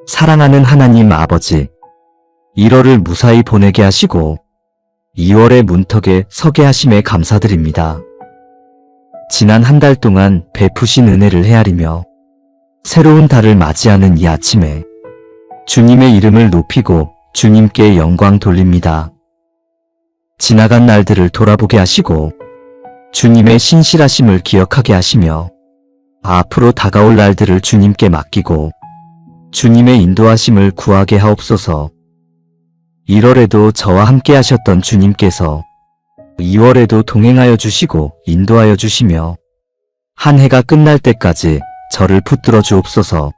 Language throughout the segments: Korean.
사랑하는 하나님 아버지, 1월을 무사히 보내게 하시고 2월의 문턱에 서게 하심에 감사드립니다. 지난 한 달 동안 베푸신 은혜를 헤아리며 새로운 달을 맞이하는 이 아침에 주님의 이름을 높이고 주님께 영광 돌립니다. 지나간 날들을 돌아보게 하시고 주님의 신실하심을 기억하게 하시며 앞으로 다가올 날들을 주님께 맡기고 주님의 인도하심을 구하게 하옵소서. 1월에도 저와 함께 하셨던 주님께서 2월에도 동행하여 주시고 인도하여 주시며 한 해가 끝날 때까지 저를 붙들어 주옵소서.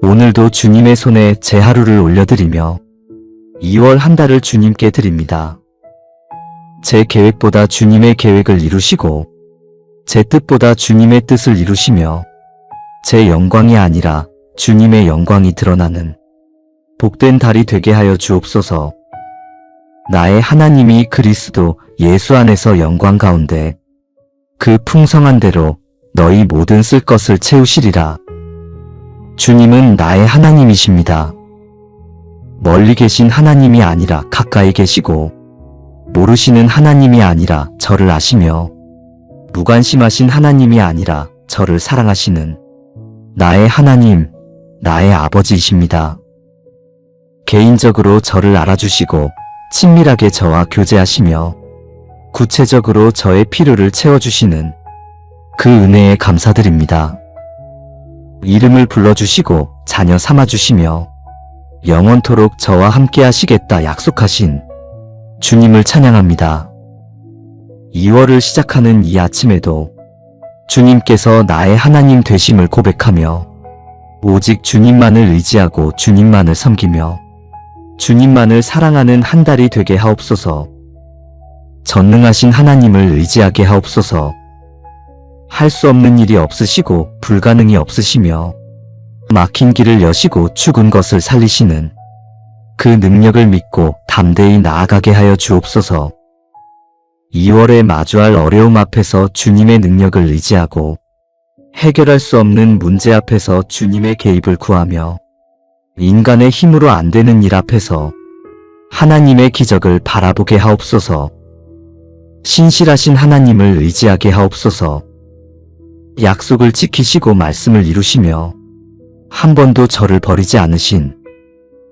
오늘도 주님의 손에 제 하루를 올려드리며 2월 한 달을 주님께 드립니다. 제 계획보다 주님의 계획을 이루시고 제 뜻보다 주님의 뜻을 이루시며 제 영광이 아니라 주님의 영광이 드러나는 복된 달이 되게 하여 주옵소서. 나의 하나님이 그리스도 예수 안에서 영광 가운데 그 풍성한 대로 너희 모든 쓸 것을 채우시리라. 주님은 나의 하나님이십니다. 멀리 계신 하나님이 아니라 가까이 계시고 모르시는 하나님이 아니라 저를 아시며 무관심하신 하나님이 아니라 저를 사랑하시는 나의 하나님, 나의 아버지이십니다. 개인적으로 저를 알아주시고 친밀하게 저와 교제하시며 구체적으로 저의 필요를 채워주시는 그 은혜에 감사드립니다. 이름을 불러주시고 자녀 삼아주시며 영원토록 저와 함께 하시겠다 약속하신 주님을 찬양합니다. 2월을 시작하는 이 아침에도 주님께서 나의 하나님 되심을 고백하며 오직 주님만을 의지하고 주님만을 섬기며 주님만을 사랑하는 한 달이 되게 하옵소서. 전능하신 하나님을 의지하게 하옵소서. 할 수 없는 일이 없으시고 불가능이 없으시며 막힌 길을 여시고 죽은 것을 살리시는 그 능력을 믿고 담대히 나아가게 하여 주옵소서. 2월에 마주할 어려움 앞에서 주님의 능력을 의지하고 해결할 수 없는 문제 앞에서 주님의 개입을 구하며 인간의 힘으로 안 되는 일 앞에서 하나님의 기적을 바라보게 하옵소서. 신실하신 하나님을 의지하게 하옵소서. 약속을 지키시고 말씀을 이루시며 한 번도 저를 버리지 않으신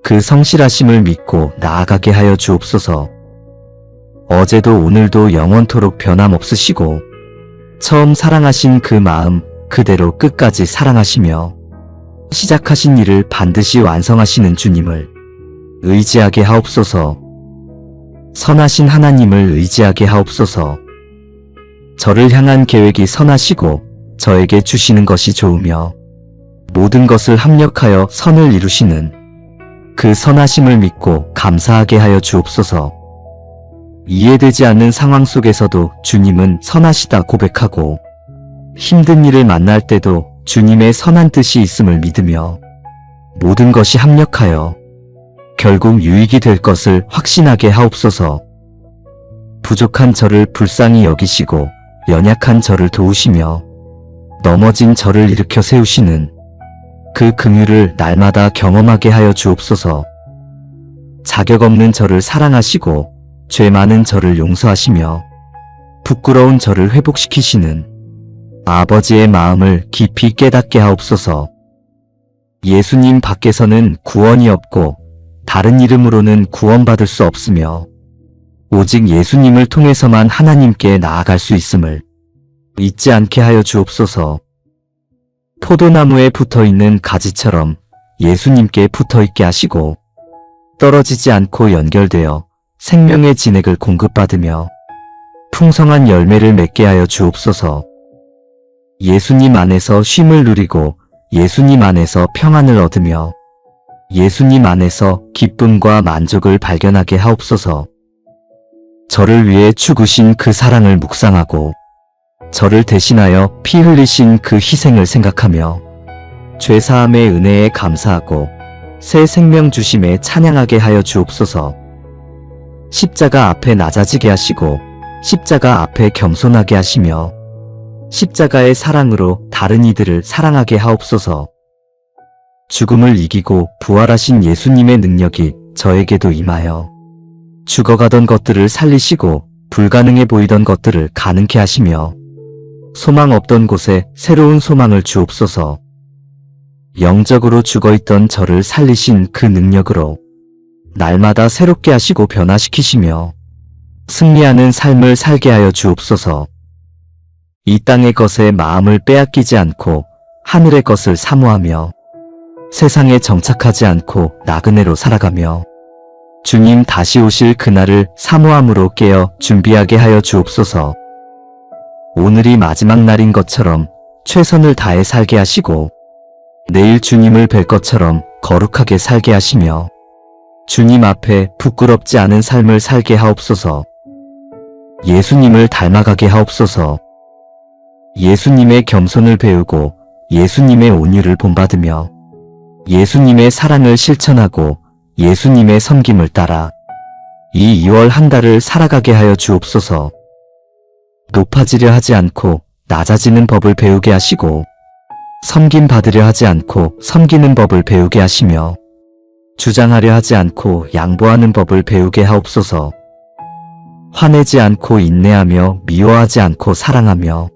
그 성실하심을 믿고 나아가게 하여 주옵소서. 어제도 오늘도 영원토록 변함없으시고 처음 사랑하신 그 마음 그대로 끝까지 사랑하시며 시작하신 일을 반드시 완성하시는 주님을 의지하게 하옵소서. 선하신 하나님을 의지하게 하옵소서. 저를 향한 계획이 선하시고 저에게 주시는 것이 좋으며 모든 것을 합력하여 선을 이루시는 그 선하심을 믿고 감사하게 하여 주옵소서. 이해되지 않는 상황 속에서도 주님은 선하시다 고백하고 힘든 일을 만날 때도 주님의 선한 뜻이 있음을 믿으며 모든 것이 합력하여 결국 유익이 될 것을 확신하게 하옵소서. 부족한 저를 불쌍히 여기시고 연약한 저를 도우시며 넘어진 저를 일으켜 세우시는 그 긍휼을 날마다 경험하게 하여 주옵소서. 자격 없는 저를 사랑하시고 죄 많은 저를 용서하시며 부끄러운 저를 회복시키시는 아버지의 마음을 깊이 깨닫게 하옵소서. 예수님 밖에서는 구원이 없고 다른 이름으로는 구원받을 수 없으며 오직 예수님을 통해서만 하나님께 나아갈 수 있음을 잊지 않게 하여 주옵소서. 포도나무에 붙어있는 가지처럼 예수님께 붙어있게 하시고 떨어지지 않고 연결되어 생명의 진액을 공급받으며 풍성한 열매를 맺게 하여 주옵소서. 예수님 안에서 쉼을 누리고 예수님 안에서 평안을 얻으며 예수님 안에서 기쁨과 만족을 발견하게 하옵소서. 저를 위해 죽으신 그 사랑을 묵상하고 저를 대신하여 피 흘리신 그 희생을 생각하며 죄사함의 은혜에 감사하고 새 생명 주심에 찬양하게 하여 주옵소서. 십자가 앞에 낮아지게 하시고 십자가 앞에 겸손하게 하시며 십자가의 사랑으로 다른 이들을 사랑하게 하옵소서. 죽음을 이기고 부활하신 예수님의 능력이 저에게도 임하여 죽어가던 것들을 살리시고 불가능해 보이던 것들을 가능케 하시며 소망 없던 곳에 새로운 소망을 주옵소서. 영적으로 죽어있던 저를 살리신 그 능력으로 날마다 새롭게 하시고 변화시키시며 승리하는 삶을 살게 하여 주옵소서. 이 땅의 것에 마음을 빼앗기지 않고 하늘의 것을 사모하며 세상에 정착하지 않고 나그네로 살아가며 주님 다시 오실 그날을 사모함으로 깨어 준비하게 하여 주옵소서. 오늘이 마지막 날인 것처럼 최선을 다해 살게 하시고 내일 주님을 뵐 것처럼 거룩하게 살게 하시며 주님 앞에 부끄럽지 않은 삶을 살게 하옵소서. 예수님을 닮아가게 하옵소서. 예수님의 겸손을 배우고 예수님의 온유를 본받으며 예수님의 사랑을 실천하고 예수님의 섬김을 따라 이 2월 한 달을 살아가게 하여 주옵소서. 높아지려 하지 않고 낮아지는 법을 배우게 하시고 섬김 받으려 하지 않고 섬기는 법을 배우게 하시며 주장하려 하지 않고 양보하는 법을 배우게 하옵소서. 화내지 않고 인내하며 미워하지 않고 사랑하며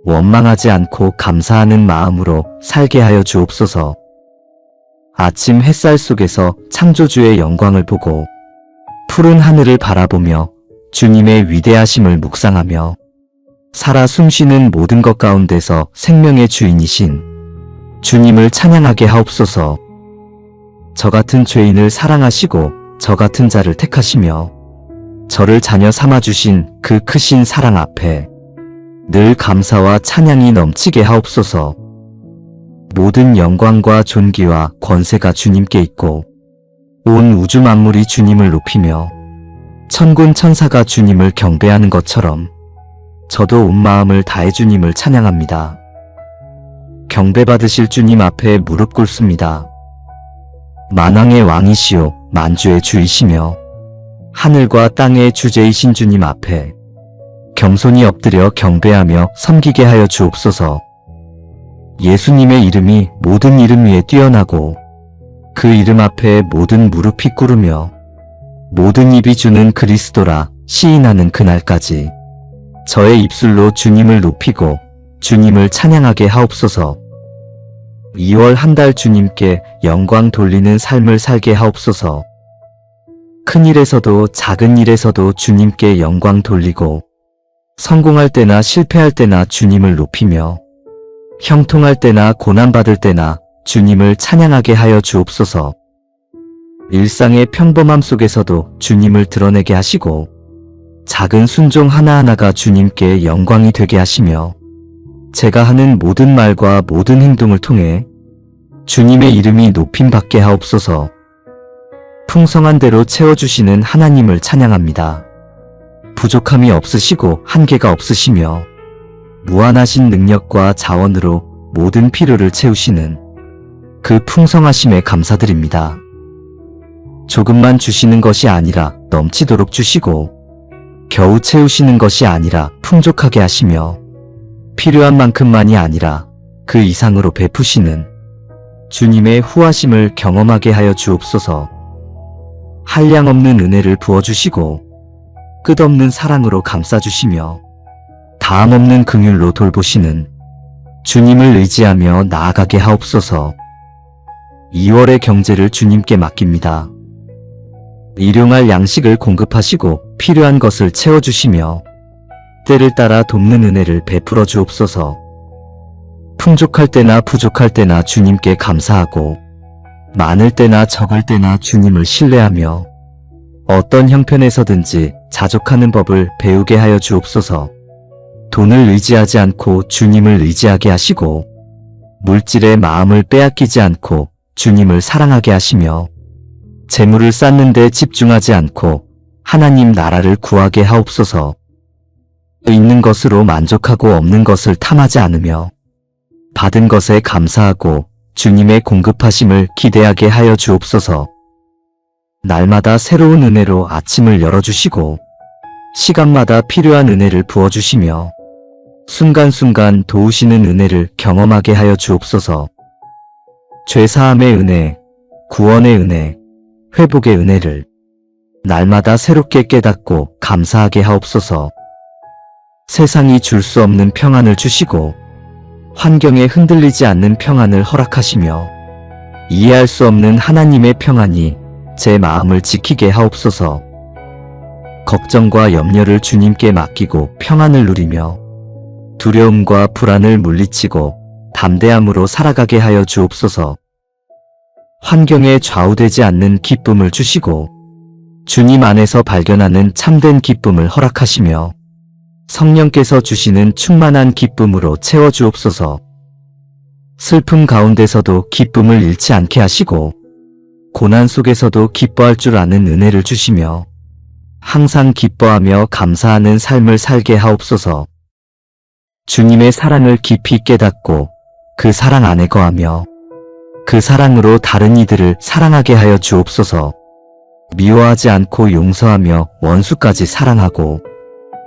원망하지 않고 감사하는 마음으로 살게 하여 주옵소서. 아침 햇살 속에서 창조주의 영광을 보고 푸른 하늘을 바라보며 주님의 위대하심을 묵상하며 살아 숨쉬는 모든 것 가운데서 생명의 주인이신 주님을 찬양하게 하옵소서. 저 같은 죄인을 사랑하시고 저 같은 자를 택하시며 저를 자녀 삼아주신 그 크신 사랑 앞에 늘 감사와 찬양이 넘치게 하옵소서. 모든 영광과 존귀와 권세가 주님께 있고 온 우주 만물이 주님을 높이며 천군 천사가 주님을 경배하는 것처럼 저도 온 마음을 다해 주님을 찬양합니다. 경배받으실 주님 앞에 무릎 꿇습니다. 만왕의 왕이시오 만주의 주이시며 하늘과 땅의 주제이신 주님 앞에 겸손히 엎드려 경배하며 섬기게 하여 주옵소서. 예수님의 이름이 모든 이름 위에 뛰어나고 그 이름 앞에 모든 무릎이 꿇으며 모든 입이 주는 그리스도라 시인하는 그날까지 저의 입술로 주님을 높이고 주님을 찬양하게 하옵소서. 2월 한 달 주님께 영광 돌리는 삶을 살게 하옵소서. 큰 일에서도 작은 일에서도 주님께 영광 돌리고 성공할 때나 실패할 때나 주님을 높이며 형통할 때나 고난받을 때나 주님을 찬양하게 하여 주옵소서. 일상의 평범함 속에서도 주님을 드러내게 하시고 작은 순종 하나하나가 주님께 영광이 되게 하시며 제가 하는 모든 말과 모든 행동을 통해 주님의 이름이 높임받게 하옵소서. 풍성한 대로 채워주시는 하나님을 찬양합니다. 부족함이 없으시고 한계가 없으시며 무한하신 능력과 자원으로 모든 필요를 채우시는 그 풍성하심에 감사드립니다. 조금만 주시는 것이 아니라 넘치도록 주시고 겨우 채우시는 것이 아니라 풍족하게 하시며 필요한 만큼만이 아니라 그 이상으로 베푸시는 주님의 후하심을 경험하게 하여 주옵소서. 한량없는 은혜를 부어주시고 끝없는 사랑으로 감싸주시며 다함없는 긍휼로 돌보시는 주님을 의지하며 나아가게 하옵소서. 2월의 경제를 주님께 맡깁니다. 일용할 양식을 공급하시고 필요한 것을 채워주시며 때를 따라 돕는 은혜를 베풀어 주옵소서. 풍족할 때나 부족할 때나 주님께 감사하고 많을 때나 적을 때나 주님을 신뢰하며 어떤 형편에서든지 자족하는 법을 배우게 하여 주옵소서. 돈을 의지하지 않고 주님을 의지하게 하시고 물질에 마음을 빼앗기지 않고 주님을 사랑하게 하시며 재물을 쌓는 데 집중하지 않고 하나님 나라를 구하게 하옵소서. 있는 것으로 만족하고 없는 것을 탐하지 않으며 받은 것에 감사하고 주님의 공급하심을 기대하게 하여 주옵소서. 날마다 새로운 은혜로 아침을 열어주시고 시간마다 필요한 은혜를 부어주시며 순간순간 도우시는 은혜를 경험하게 하여 주옵소서. 죄사함의 은혜, 구원의 은혜, 회복의 은혜를 날마다 새롭게 깨닫고 감사하게 하옵소서. 세상이 줄 수 없는 평안을 주시고 환경에 흔들리지 않는 평안을 허락하시며 이해할 수 없는 하나님의 평안이 제 마음을 지키게 하옵소서. 걱정과 염려를 주님께 맡기고 평안을 누리며 두려움과 불안을 물리치고 담대함으로 살아가게 하여 주옵소서. 환경에 좌우되지 않는 기쁨을 주시고 주님 안에서 발견하는 참된 기쁨을 허락하시며 성령께서 주시는 충만한 기쁨으로 채워주옵소서. 슬픔 가운데서도 기쁨을 잃지 않게 하시고 고난 속에서도 기뻐할 줄 아는 은혜를 주시며 항상 기뻐하며 감사하는 삶을 살게 하옵소서. 주님의 사랑을 깊이 깨닫고 그 사랑 안에 거하며 그 사랑으로 다른 이들을 사랑하게 하여 주옵소서. 미워하지 않고 용서하며 원수까지 사랑하고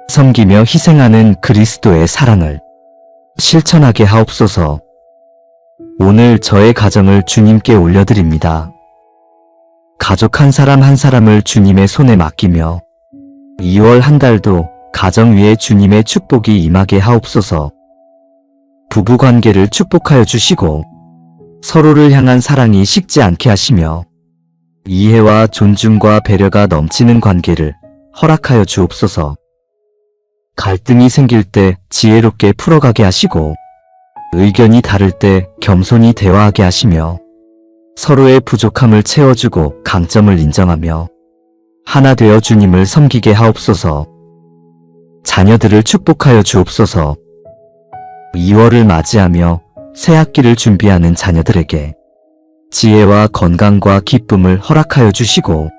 섬기며 희생하는 그리스도의 사랑을 실천하게 하옵소서. 오늘 저의 가정을 주님께 올려드립니다. 가족 한 사람 한 사람을 주님의 손에 맡기며 2월 한 달도 가정 위에 주님의 축복이 임하게 하옵소서. 부부관계를 축복하여 주시고 서로를 향한 사랑이 식지 않게 하시며 이해와 존중과 배려가 넘치는 관계를 허락하여 주옵소서. 갈등이 생길 때 지혜롭게 풀어가게 하시고 의견이 다를 때 겸손히 대화하게 하시며 서로의 부족함을 채워주고 강점을 인정하며 하나 되어 주님을 섬기게 하옵소서. 자녀들을 축복하여 주옵소서. 2월을 맞이하며 새 학기를 준비하는 자녀들에게 지혜와 건강과 기쁨을 허락하여 주시고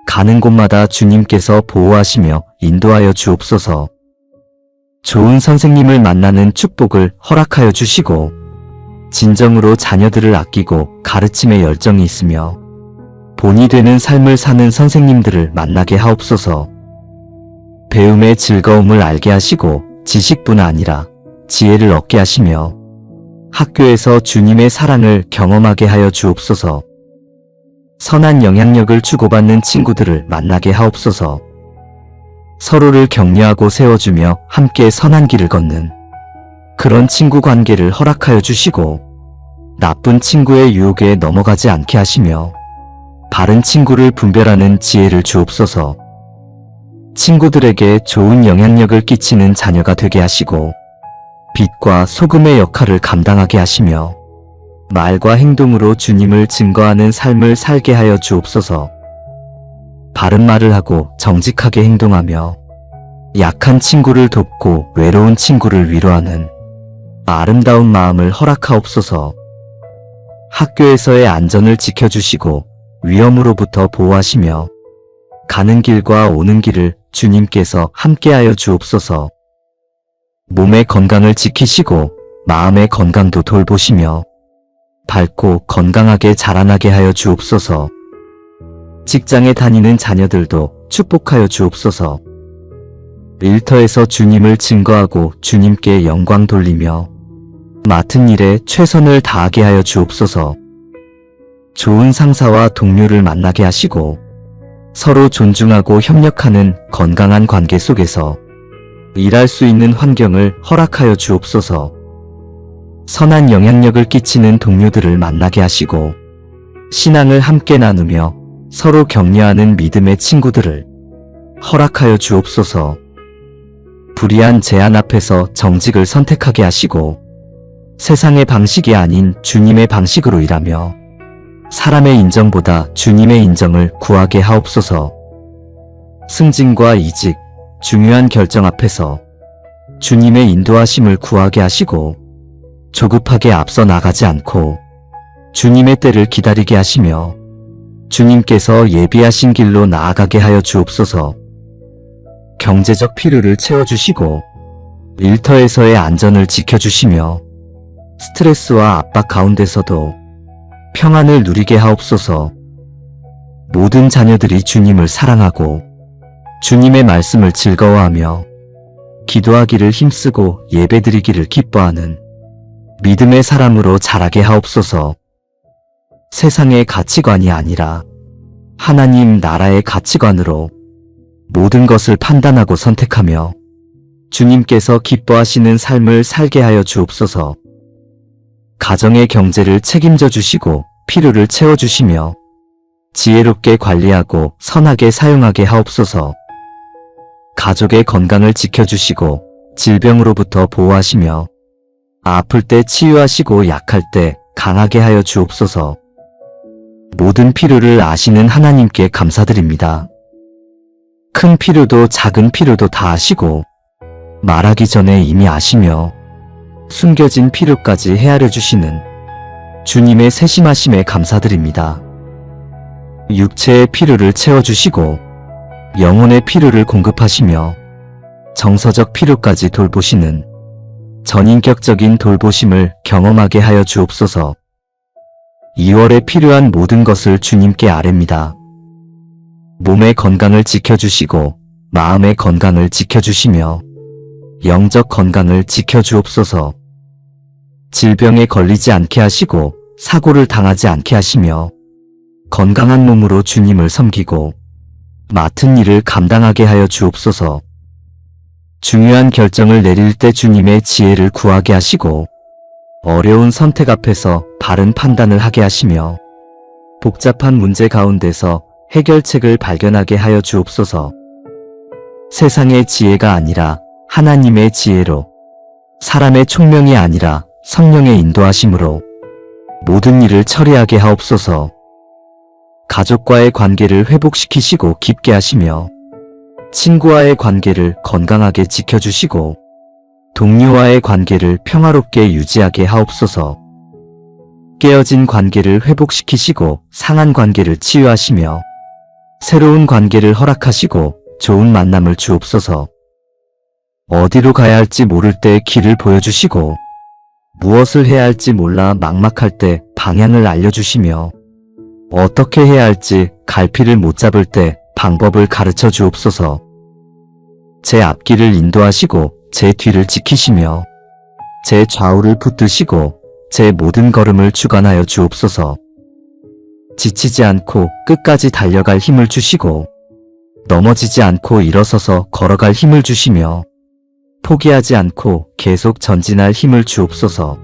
가는 곳마다 주님께서 보호하시며 인도하여 주옵소서. 좋은 선생님을 만나는 축복을 허락하여 주시고 진정으로 자녀들을 아끼고 가르침에 열정이 있으며 본이 되는 삶을 사는 선생님들을 만나게 하옵소서. 배움의 즐거움을 알게 하시고 지식뿐 아니라 지혜를 얻게 하시며 학교에서 주님의 사랑을 경험하게 하여 주옵소서. 선한 영향력을 주고받는 친구들을 만나게 하옵소서. 서로를 격려하고 세워주며 함께 선한 길을 걷는 그런 친구 관계를 허락하여 주시고 나쁜 친구의 유혹에 넘어가지 않게 하시며 바른 친구를 분별하는 지혜를 주옵소서. 친구들에게 좋은 영향력을 끼치는 자녀가 되게 하시고 빛과 소금의 역할을 감당하게 하시며 말과 행동으로 주님을 증거하는 삶을 살게 하여 주옵소서. 바른 말을 하고 정직하게 행동하며 약한 친구를 돕고 외로운 친구를 위로하는 아름다운 마음을 허락하옵소서. 학교에서의 안전을 지켜주시고 위험으로부터 보호하시며 가는 길과 오는 길을 주님께서 함께하여 주옵소서. 몸의 건강을 지키시고 마음의 건강도 돌보시며 밝고 건강하게 자라나게 하여 주옵소서. 직장에 다니는 자녀들도 축복하여 주옵소서. 일터에서 주님을 증거하고 주님께 영광 돌리며 맡은 일에 최선을 다하게 하여 주옵소서. 좋은 상사와 동료를 만나게 하시고 서로 존중하고 협력하는 건강한 관계 속에서 일할 수 있는 환경을 허락하여 주옵소서. 선한 영향력을 끼치는 동료들을 만나게 하시고 신앙을 함께 나누며 서로 격려하는 믿음의 친구들을 허락하여 주옵소서. 불의한 제안 앞에서 정직을 선택하게 하시고 세상의 방식이 아닌 주님의 방식으로 일하며 사람의 인정보다 주님의 인정을 구하게 하옵소서. 승진과 이직, 중요한 결정 앞에서 주님의 인도하심을 구하게 하시고 조급하게 앞서 나가지 않고 주님의 때를 기다리게 하시며 주님께서 예비하신 길로 나아가게 하여 주옵소서. 경제적 필요를 채워주시고 일터에서의 안전을 지켜주시며 스트레스와 압박 가운데서도 평안을 누리게 하옵소서. 모든 자녀들이 주님을 사랑하고 주님의 말씀을 즐거워하며 기도하기를 힘쓰고 예배드리기를 기뻐하는 믿음의 사람으로 자라게 하옵소서. 세상의 가치관이 아니라 하나님 나라의 가치관으로 모든 것을 판단하고 선택하며 주님께서 기뻐하시는 삶을 살게 하여 주옵소서. 가정의 경제를 책임져 주시고 필요를 채워주시며 지혜롭게 관리하고 선하게 사용하게 하옵소서. 가족의 건강을 지켜주시고 질병으로부터 보호하시며 아플 때 치유하시고 약할 때 강하게 하여 주옵소서. 모든 필요를 아시는 하나님께 감사드립니다. 큰 필요도 작은 필요도 다 아시고 말하기 전에 이미 아시며 숨겨진 필요까지 헤아려 주시는 주님의 세심하심에 감사드립니다. 육체의 필요를 채워주시고 영혼의 필요를 공급하시며 정서적 필요까지 돌보시는 전인격적인 돌보심을 경험하게 하여 주옵소서. 2월에 필요한 모든 것을 주님께 아뢰입니다. 몸의 건강을 지켜주시고 마음의 건강을 지켜주시며 영적 건강을 지켜주옵소서. 질병에 걸리지 않게 하시고 사고를 당하지 않게 하시며 건강한 몸으로 주님을 섬기고 맡은 일을 감당하게 하여 주옵소서. 중요한 결정을 내릴 때 주님의 지혜를 구하게 하시고 어려운 선택 앞에서 바른 판단을 하게 하시며 복잡한 문제 가운데서 해결책을 발견하게 하여 주옵소서. 세상의 지혜가 아니라 하나님의 지혜로, 사람의 총명이 아니라 성령의 인도하심으로 모든 일을 처리하게 하옵소서. 가족과의 관계를 회복시키시고 깊게 하시며 친구와의 관계를 건강하게 지켜주시고 동료와의 관계를 평화롭게 유지하게 하옵소서. 깨어진 관계를 회복시키시고 상한 관계를 치유하시며 새로운 관계를 허락하시고 좋은 만남을 주옵소서. 어디로 가야 할지 모를 때 길을 보여주시고 무엇을 해야 할지 몰라 막막할 때 방향을 알려주시며 어떻게 해야 할지 갈피를 못 잡을 때 방법을 가르쳐 주옵소서. 제 앞길을 인도하시고 제 뒤를 지키시며 제 좌우를 붙드시고 제 모든 걸음을 주관하여 주옵소서. 지치지 않고 끝까지 달려갈 힘을 주시고 넘어지지 않고 일어서서 걸어갈 힘을 주시며 포기하지 않고 계속 전진할 힘을 주옵소서.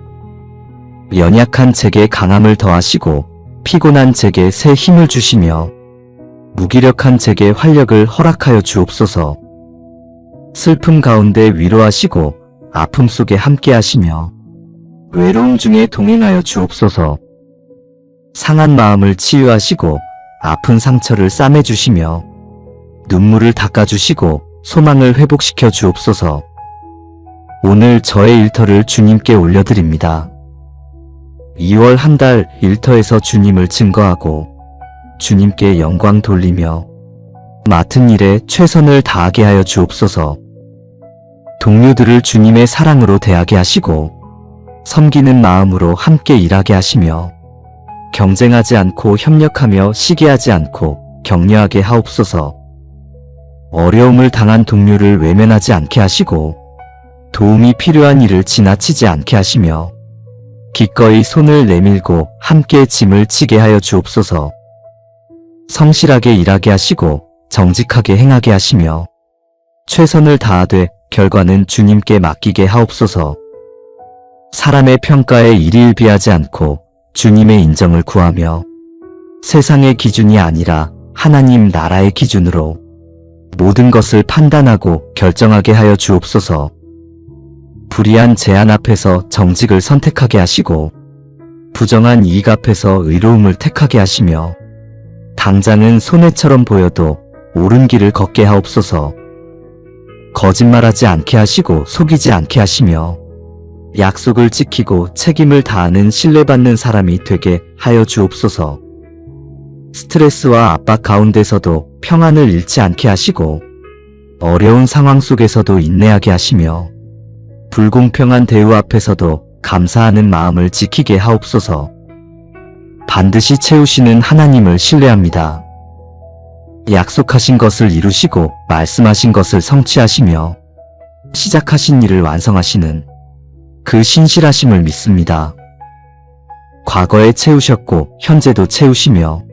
연약한 제게 강함을 더하시고 피곤한 제게 새 힘을 주시며 무기력한 제게 활력을 허락하여 주옵소서. 슬픔 가운데 위로하시고 아픔 속에 함께 하시며 외로움 중에 동행하여 주옵소서. 상한 마음을 치유하시고 아픈 상처를 싸매주시며 눈물을 닦아주시고 소망을 회복시켜 주옵소서. 오늘 저의 일터를 주님께 올려드립니다. 2월 한 달 일터에서 주님을 증거하고 주님께 영광 돌리며 맡은 일에 최선을 다하게 하여 주옵소서. 동료들을 주님의 사랑으로 대하게 하시고 섬기는 마음으로 함께 일하게 하시며 경쟁하지 않고 협력하며 시기하지 않고 격려하게 하옵소서. 어려움을 당한 동료를 외면하지 않게 하시고 도움이 필요한 일을 지나치지 않게 하시며 기꺼이 손을 내밀고 함께 짐을 지게 하여 주옵소서. 성실하게 일하게 하시고 정직하게 행하게 하시며 최선을 다하되 결과는 주님께 맡기게 하옵소서. 사람의 평가에 일일비하지 않고 주님의 인정을 구하며 세상의 기준이 아니라 하나님 나라의 기준으로 모든 것을 판단하고 결정하게 하여 주옵소서. 불의한 제한 앞에서 정직을 선택하게 하시고 부정한 이익 앞에서 의로움을 택하게 하시며 당장은 손해처럼 보여도 옳은 길을 걷게 하옵소서. 거짓말하지 않게 하시고 속이지 않게 하시며 약속을 지키고 책임을 다하는 신뢰받는 사람이 되게 하여 주옵소서. 스트레스와 압박 가운데서도 평안을 잃지 않게 하시고 어려운 상황 속에서도 인내하게 하시며 불공평한 대우 앞에서도 감사하는 마음을 지키게 하옵소서. 반드시 채우시는 하나님을 신뢰합니다. 약속하신 것을 이루시고 말씀하신 것을 성취하시며 시작하신 일을 완성하시는 그 신실하심을 믿습니다. 과거에 채우셨고 현재도 채우시며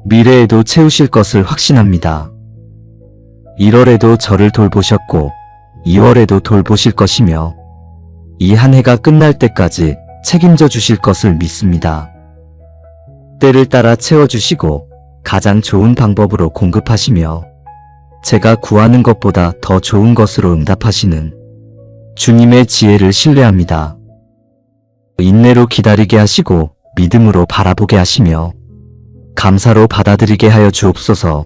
미래에도 채우실 것을 확신합니다. 1월에도 저를 돌보셨고 2월에도 돌보실 것이며 이 한 해가 끝날 때까지 책임져 주실 것을 믿습니다. 때를 따라 채워주시고 가장 좋은 방법으로 공급하시며 제가 구하는 것보다 더 좋은 것으로 응답하시는 주님의 지혜를 신뢰합니다. 인내로 기다리게 하시고 믿음으로 바라보게 하시며 감사로 받아들이게 하여 주옵소서.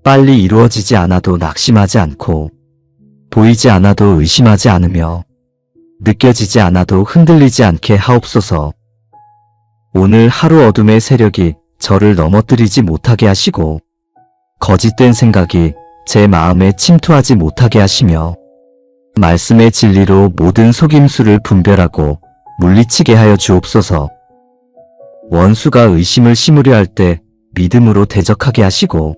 빨리 이루어지지 않아도 낙심하지 않고 보이지 않아도 의심하지 않으며 느껴지지 않아도 흔들리지 않게 하옵소서. 오늘 하루 어둠의 세력이 저를 넘어뜨리지 못하게 하시고 거짓된 생각이 제 마음에 침투하지 못하게 하시며 말씀의 진리로 모든 속임수를 분별하고 물리치게 하여 주옵소서. 원수가 의심을 심으려 할 때 믿음으로 대적하게 하시고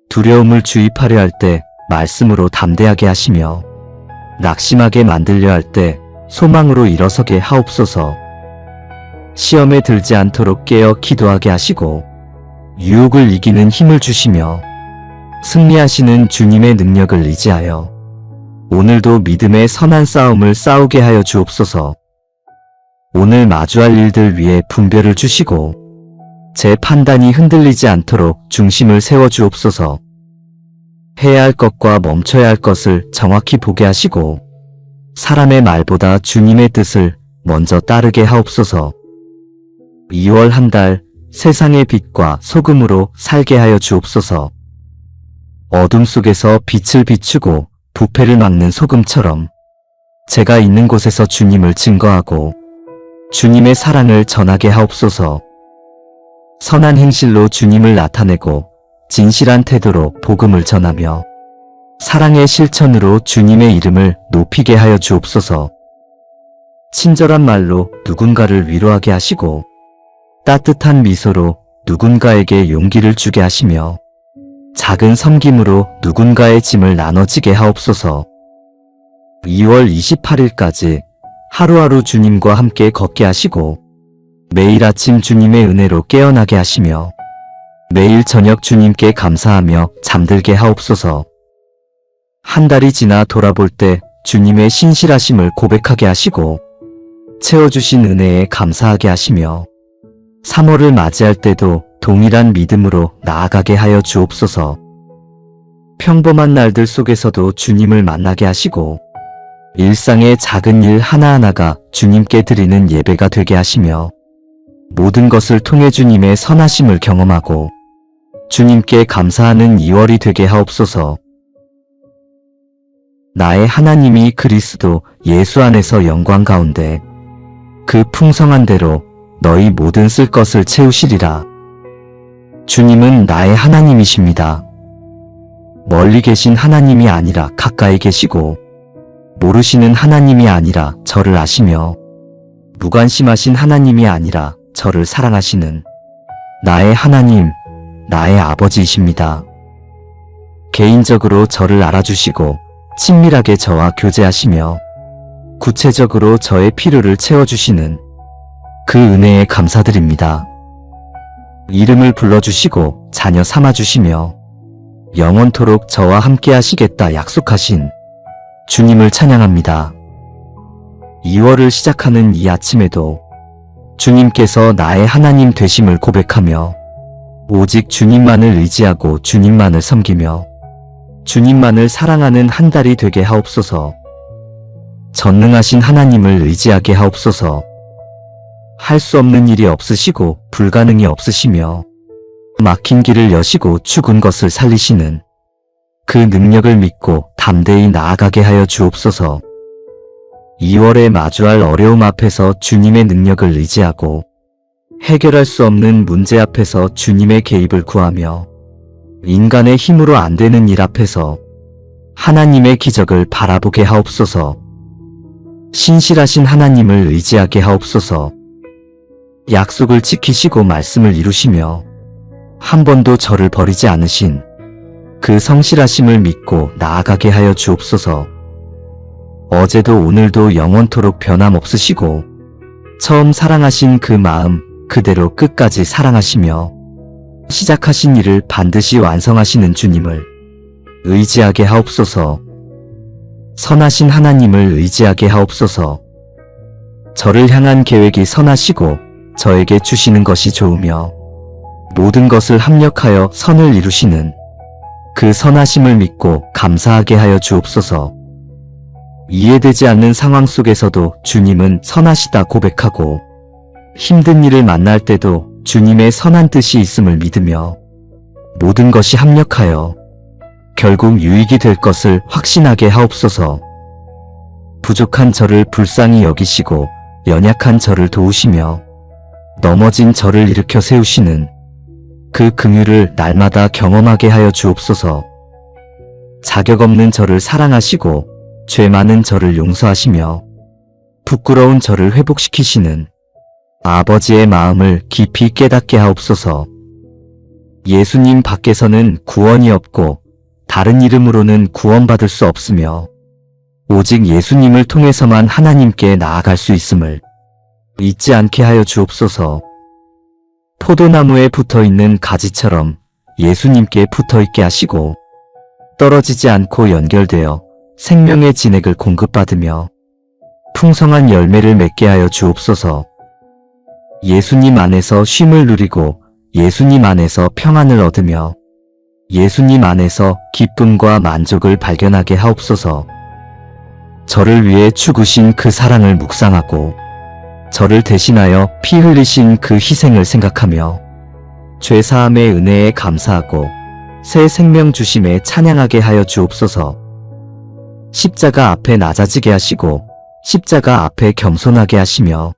두려움을 주입하려 할 때 말씀으로 담대하게 하시며 낙심하게 만들려 할 때 소망으로 일어서게 하옵소서. 시험에 들지 않도록 깨어 기도하게 하시고 유혹을 이기는 힘을 주시며 승리하시는 주님의 능력을 의지하여 오늘도 믿음의 선한 싸움을 싸우게 하여 주옵소서. 오늘 마주할 일들 위에 분별을 주시고 제 판단이 흔들리지 않도록 중심을 세워 주옵소서. 해야 할 것과 멈춰야 할 것을 정확히 보게 하시고 사람의 말보다 주님의 뜻을 먼저 따르게 하옵소서. 2월 한 달 세상의 빛과 소금으로 살게 하여 주옵소서. 어둠 속에서 빛을 비추고 부패를 막는 소금처럼 제가 있는 곳에서 주님을 증거하고 주님의 사랑을 전하게 하옵소서. 선한 행실로 주님을 나타내고 진실한 태도로 복음을 전하며 사랑의 실천으로 주님의 이름을 높이게 하여 주옵소서. 친절한 말로 누군가를 위로하게 하시고 따뜻한 미소로 누군가에게 용기를 주게 하시며 작은 섬김으로 누군가의 짐을 나눠지게 하옵소서. 2월 28일까지 하루하루 주님과 함께 걷게 하시고 매일 아침 주님의 은혜로 깨어나게 하시며 매일 저녁 주님께 감사하며 잠들게 하옵소서. 한 달이 지나 돌아볼 때 주님의 신실하심을 고백하게 하시고 채워주신 은혜에 감사하게 하시며 3월을 맞이할 때도 동일한 믿음으로 나아가게 하여 주옵소서. 평범한 날들 속에서도 주님을 만나게 하시고 일상의 작은 일 하나하나가 주님께 드리는 예배가 되게 하시며 모든 것을 통해 주님의 선하심을 경험하고 주님께 감사하는 2월이 되게 하옵소서. 나의 하나님이 그리스도 예수 안에서 영광 가운데 그 풍성한 대로 너희 모든 쓸 것을 채우시리라. 주님은 나의 하나님이십니다. 멀리 계신 하나님이 아니라 가까이 계시고 모르시는 하나님이 아니라 저를 아시며 무관심하신 하나님이 아니라 저를 사랑하시는 나의 하나님, 나의 아버지이십니다. 개인적으로 저를 알아주시고 친밀하게 저와 교제하시며 구체적으로 저의 필요를 채워주시는 그 은혜에 감사드립니다. 이름을 불러주시고 자녀 삼아주시며 영원토록 저와 함께 하시겠다 약속하신 주님을 찬양합니다. 2월을 시작하는 이 아침에도 주님께서 나의 하나님 되심을 고백하며 오직 주님만을 의지하고 주님만을 섬기며 주님만을 사랑하는 한 달이 되게 하옵소서. 전능하신 하나님을 의지하게 하옵소서. 할 수 없는 일이 없으시고 불가능이 없으시며 막힌 길을 여시고 죽은 것을 살리시는 그 능력을 믿고 담대히 나아가게 하여 주옵소서. 2월에 마주할 어려움 앞에서 주님의 능력을 의지하고 해결할 수 없는 문제 앞에서 주님의 개입을 구하며 인간의 힘으로 안 되는 일 앞에서 하나님의 기적을 바라보게 하옵소서. 신실하신 하나님을 의지하게 하옵소서. 약속을 지키시고 말씀을 이루시며 한 번도 저를 버리지 않으신 그 성실하심을 믿고 나아가게 하여 주옵소서. 어제도 오늘도 영원토록 변함없으시고 처음 사랑하신 그 마음 그대로 끝까지 사랑하시며 시작하신 일을 반드시 완성하시는 주님을 의지하게 하옵소서. 선하신 하나님을 의지하게 하옵소서. 저를 향한 계획이 선하시고 저에게 주시는 것이 좋으며 모든 것을 합력하여 선을 이루시는 그 선하심을 믿고 감사하게 하여 주옵소서. 이해되지 않는 상황 속에서도 주님은 선하시다 고백하고 힘든 일을 만날 때도 주님의 선한 뜻이 있음을 믿으며 모든 것이 합력하여 결국 유익이 될 것을 확신하게 하옵소서. 부족한 저를 불쌍히 여기시고 연약한 저를 도우시며 넘어진 저를 일으켜 세우시는 그 긍휼을 날마다 경험하게 하여 주옵소서. 자격 없는 저를 사랑하시고 죄 많은 저를 용서하시며 부끄러운 저를 회복시키시는 아버지의 마음을 깊이 깨닫게 하옵소서. 예수님 밖에서는 구원이 없고 다른 이름으로는 구원받을 수 없으며 오직 예수님을 통해서만 하나님께 나아갈 수 있음을 잊지 않게 하여 주옵소서. 포도나무에 붙어있는 가지처럼 예수님께 붙어있게 하시고 떨어지지 않고 연결되어 생명의 진액을 공급받으며 풍성한 열매를 맺게 하여 주옵소서. 예수님 안에서 쉼을 누리고 예수님 안에서 평안을 얻으며 예수님 안에서 기쁨과 만족을 발견하게 하옵소서. 저를 위해 죽으신 그 사랑을 묵상하고 저를 대신하여 피 흘리신 그 희생을 생각하며 죄사함의 은혜에 감사하고 새 생명 주심에 찬양하게 하여 주옵소서. 십자가 앞에 낮아지게 하시고 십자가 앞에 겸손하게 하시며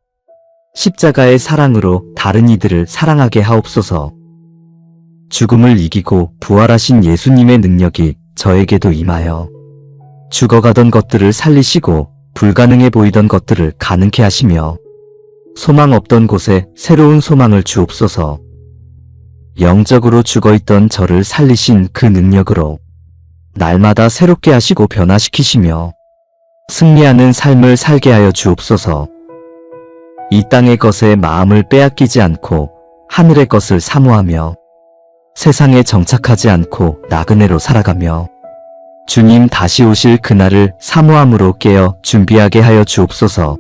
십자가의 사랑으로 다른 이들을 사랑하게 하옵소서. 죽음을 이기고 부활하신 예수님의 능력이 저에게도 임하여 죽어가던 것들을 살리시고 불가능해 보이던 것들을 가능케 하시며 소망 없던 곳에 새로운 소망을 주옵소서. 영적으로 죽어있던 저를 살리신 그 능력으로 날마다 새롭게 하시고 변화시키시며 승리하는 삶을 살게 하여 주옵소서. 이 땅의 것에 마음을 빼앗기지 않고 하늘의 것을 사모하며 세상에 정착하지 않고 나그네로 살아가며 주님 다시 오실 그날을 사모함으로 깨어 준비하게 하여 주옵소서.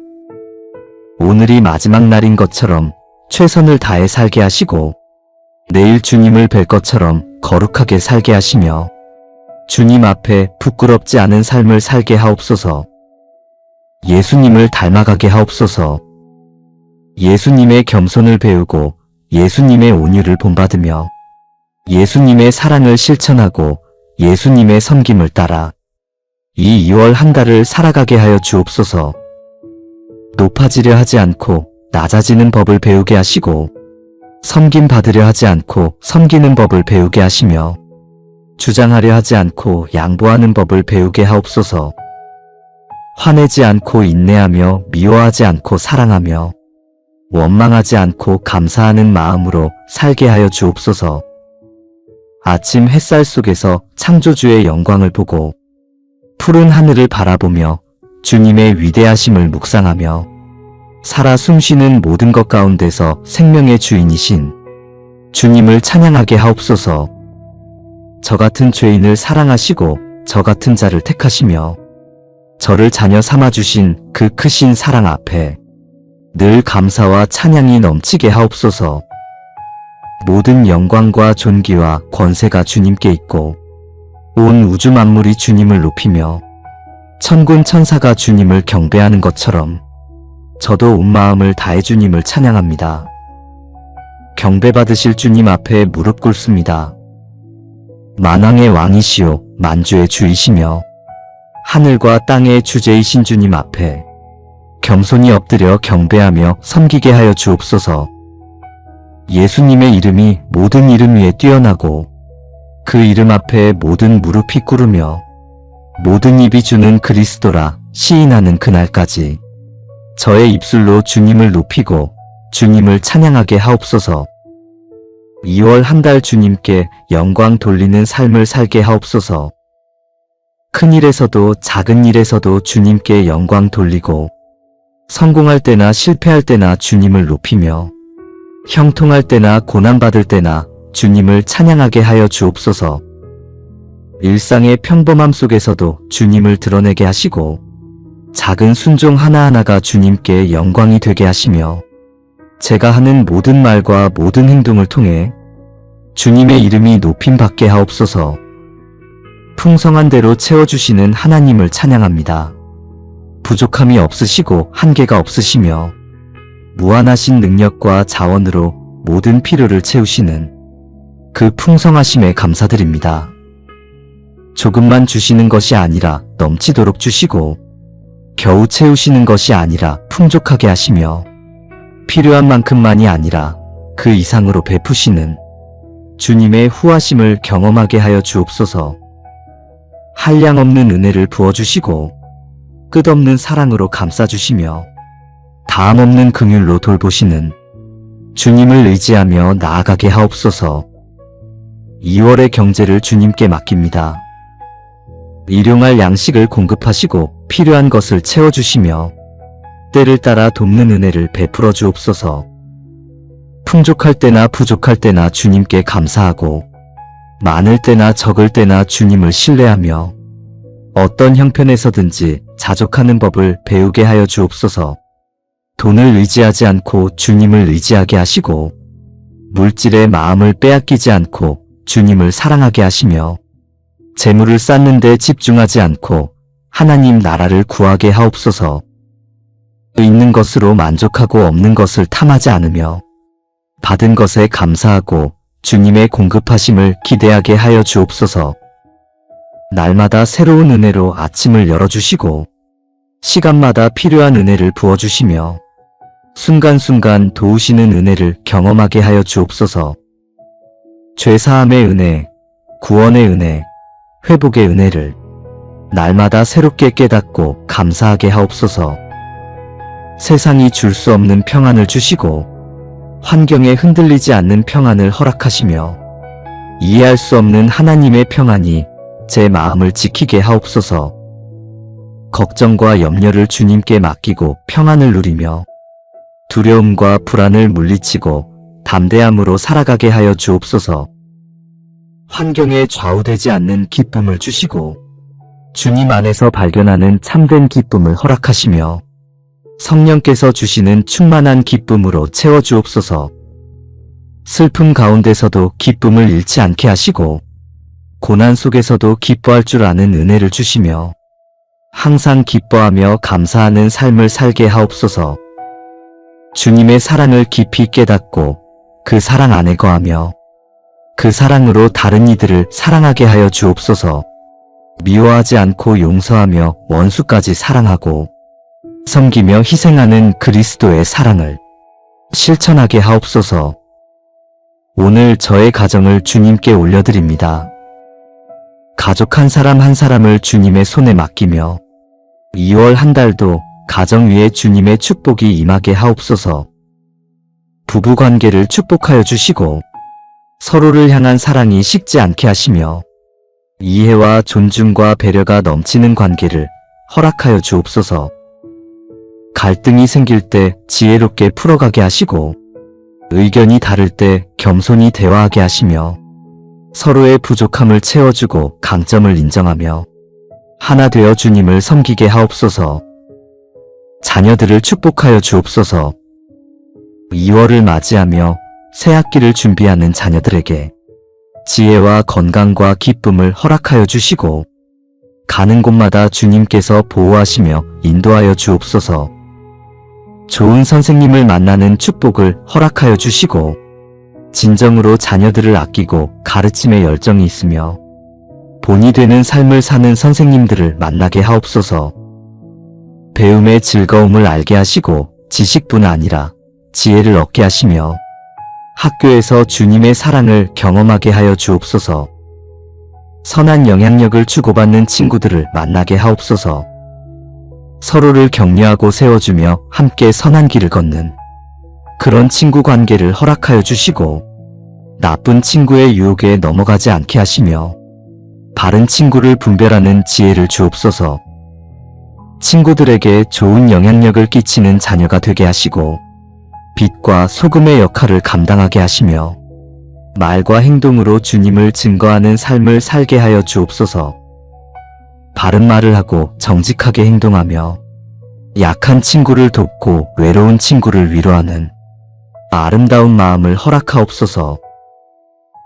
오늘이 마지막 날인 것처럼 최선을 다해 살게 하시고 내일 주님을 뵐 것처럼 거룩하게 살게 하시며 주님 앞에 부끄럽지 않은 삶을 살게 하옵소서. 예수님을 닮아가게 하옵소서. 예수님의 겸손을 배우고 예수님의 온유를 본받으며 예수님의 사랑을 실천하고 예수님의 섬김을 따라 이 2월 한 달을 살아가게 하여 주옵소서. 높아지려 하지 않고 낮아지는 법을 배우게 하시고 섬김 받으려 하지 않고 섬기는 법을 배우게 하시며 주장하려 하지 않고 양보하는 법을 배우게 하옵소서. 화내지 않고 인내하며 미워하지 않고 사랑하며 원망하지 않고 감사하는 마음으로 살게 하여 주옵소서. 아침 햇살 속에서 창조주의 영광을 보고 푸른 하늘을 바라보며 주님의 위대하심을 묵상하며 살아 숨쉬는 모든 것 가운데서 생명의 주인이신 주님을 찬양하게 하옵소서. 저 같은 죄인을 사랑하시고 저 같은 자를 택하시며 저를 자녀 삼아주신 그 크신 사랑 앞에 늘 감사와 찬양이 넘치게 하옵소서. 모든 영광과 존귀와 권세가 주님께 있고 온 우주 만물이 주님을 높이며 천군 천사가 주님을 경배하는 것처럼 저도 온 마음을 다해 주님을 찬양합니다. 경배받으실 주님 앞에 무릎 꿇습니다. 만왕의 왕이시오 만주의 주이시며 하늘과 땅의 주제이신 주님 앞에 겸손히 엎드려 경배하며 섬기게 하여 주옵소서. 예수님의 이름이 모든 이름 위에 뛰어나고 그 이름 앞에 모든 무릎이 꿇으며 모든 입이 주는 그리스도라 시인하는 그날까지 저의 입술로 주님을 높이고 주님을 찬양하게 하옵소서. 2월 한 달 주님께 영광 돌리는 삶을 살게 하옵소서. 큰 일에서도 작은 일에서도 주님께 영광 돌리고 성공할 때나 실패할 때나 주님을 높이며 형통할 때나 고난받을 때나 주님을 찬양하게 하여 주옵소서. 일상의 평범함 속에서도 주님을 드러내게 하시고 작은 순종 하나하나가 주님께 영광이 되게 하시며 제가 하는 모든 말과 모든 행동을 통해 주님의 이름이 높임받게 하옵소서. 풍성한 대로 채워주시는 하나님을 찬양합니다. 부족함이 없으시고 한계가 없으시며 무한하신 능력과 자원으로 모든 필요를 채우시는 그 풍성하심에 감사드립니다. 조금만 주시는 것이 아니라 넘치도록 주시고 겨우 채우시는 것이 아니라 풍족하게 하시며 필요한 만큼만이 아니라 그 이상으로 베푸시는 주님의 후하심을 경험하게 하여 주옵소서. 한량없는 은혜를 부어주시고 끝없는 사랑으로 감싸주시며 다함없는 긍휼로 돌보시는 주님을 의지하며 나아가게 하옵소서. 2월의 경제를 주님께 맡깁니다. 일용할 양식을 공급하시고 필요한 것을 채워주시며 때를 따라 돕는 은혜를 베풀어 주옵소서. 풍족할 때나 부족할 때나 주님께 감사하고 많을 때나 적을 때나 주님을 신뢰하며 어떤 형편에서든지 자족하는 법을 배우게 하여 주옵소서. 돈을 의지하지 않고 주님을 의지하게 하시고 물질의 마음을 빼앗기지 않고 주님을 사랑하게 하시며 재물을 쌓는 데 집중하지 않고 하나님 나라를 구하게 하옵소서. 있는 것으로 만족하고 없는 것을 탐하지 않으며 받은 것에 감사하고 주님의 공급하심을 기대하게 하여 주옵소서. 날마다 새로운 은혜로 아침을 열어주시고 시간마다 필요한 은혜를 부어주시며 순간순간 도우시는 은혜를 경험하게 하여 주옵소서. 죄사함의 은혜, 구원의 은혜, 회복의 은혜를 날마다 새롭게 깨닫고 감사하게 하옵소서. 세상이 줄 수 없는 평안을 주시고 환경에 흔들리지 않는 평안을 허락하시며 이해할 수 없는 하나님의 평안이 제 마음을 지키게 하옵소서. 걱정과 염려를 주님께 맡기고 평안을 누리며 두려움과 불안을 물리치고 담대함으로 살아가게 하여 주옵소서. 환경에 좌우되지 않는 기쁨을 주시고 주님 안에서 발견하는 참된 기쁨을 허락하시며 성령께서 주시는 충만한 기쁨으로 채워주옵소서. 슬픔 가운데서도 기쁨을 잃지 않게 하시고 고난 속에서도 기뻐할 줄 아는 은혜를 주시며 항상 기뻐하며 감사하는 삶을 살게 하옵소서. 주님의 사랑을 깊이 깨닫고 그 사랑 안에 거하며 그 사랑으로 다른 이들을 사랑하게 하여 주옵소서. 미워하지 않고 용서하며 원수까지 사랑하고 섬기며 희생하는 그리스도의 사랑을 실천하게 하옵소서. 오늘 저의 가정을 주님께 올려드립니다. 가족 한 사람 한 사람을 주님의 손에 맡기며 2월 한 달도 가정 위에 주님의 축복이 임하게 하옵소서. 부부관계를 축복하여 주시고 서로를 향한 사랑이 식지 않게 하시며 이해와 존중과 배려가 넘치는 관계를 허락하여 주옵소서. 갈등이 생길 때 지혜롭게 풀어가게 하시고 의견이 다를 때 겸손히 대화하게 하시며 서로의 부족함을 채워주고 강점을 인정하며 하나 되어 주님을 섬기게 하옵소서. 자녀들을 축복하여 주옵소서. 2월을 맞이하며 새 학기를 준비하는 자녀들에게 지혜와 건강과 기쁨을 허락하여 주시고 가는 곳마다 주님께서 보호하시며 인도하여 주옵소서. 좋은 선생님을 만나는 축복을 허락하여 주시고 진정으로 자녀들을 아끼고 가르침에 열정이 있으며 본이 되는 삶을 사는 선생님들을 만나게 하옵소서. 배움의 즐거움을 알게 하시고 지식뿐 아니라 지혜를 얻게 하시며 학교에서 주님의 사랑을 경험하게 하여 주옵소서. 선한 영향력을 주고받는 친구들을 만나게 하옵소서. 서로를 격려하고 세워주며 함께 선한 길을 걷는 그런 친구 관계를 허락하여 주시고 나쁜 친구의 유혹에 넘어가지 않게 하시며 바른 친구를 분별하는 지혜를 주옵소서. 친구들에게 좋은 영향력을 끼치는 자녀가 되게 하시고 빛과 소금의 역할을 감당하게 하시며 말과 행동으로 주님을 증거하는 삶을 살게 하여 주옵소서. 바른 말을 하고 정직하게 행동하며 약한 친구를 돕고 외로운 친구를 위로하는 아름다운 마음을 허락하옵소서.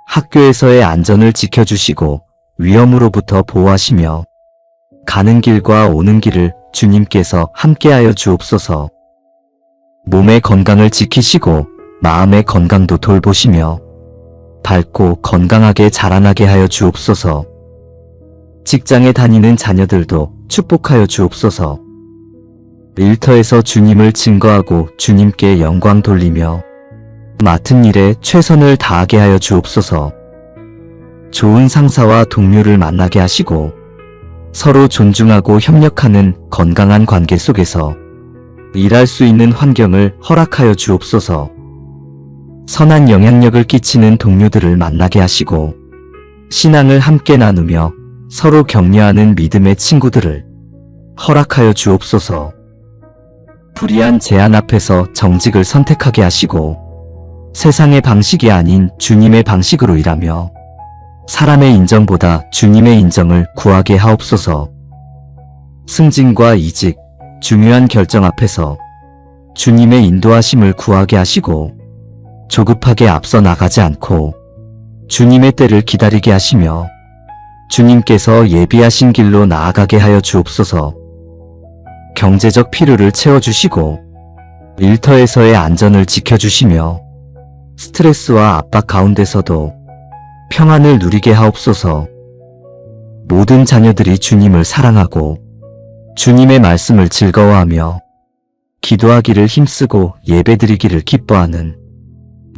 학교에서의 안전을 지켜주시고 위험으로부터 보호하시며 가는 길과 오는 길을 주님께서 함께하여 주옵소서. 몸의 건강을 지키시고 마음의 건강도 돌보시며 밝고 건강하게 자라나게 하여 주옵소서. 직장에 다니는 자녀들도 축복하여 주옵소서. 일터에서 주님을 증거하고 주님께 영광 돌리며 맡은 일에 최선을 다하게 하여 주옵소서. 좋은 상사와 동료를 만나게 하시고 서로 존중하고 협력하는 건강한 관계 속에서 일할 수 있는 환경을 허락하여 주옵소서. 선한 영향력을 끼치는 동료들을 만나게 하시고 신앙을 함께 나누며 서로 격려하는 믿음의 친구들을 허락하여 주옵소서. 불의한 제안 앞에서 정직을 선택하게 하시고 세상의 방식이 아닌 주님의 방식으로 일하며 사람의 인정보다 주님의 인정을 구하게 하옵소서. 승진과 이직, 중요한 결정 앞에서 주님의 인도하심을 구하게 하시고 조급하게 앞서 나가지 않고 주님의 때를 기다리게 하시며 주님께서 예비하신 길로 나아가게 하여 주옵소서. 경제적 필요를 채워주시고 일터에서의 안전을 지켜주시며 스트레스와 압박 가운데서도 평안을 누리게 하옵소서. 모든 자녀들이 주님을 사랑하고 주님의 말씀을 즐거워하며 기도하기를 힘쓰고 예배드리기를 기뻐하는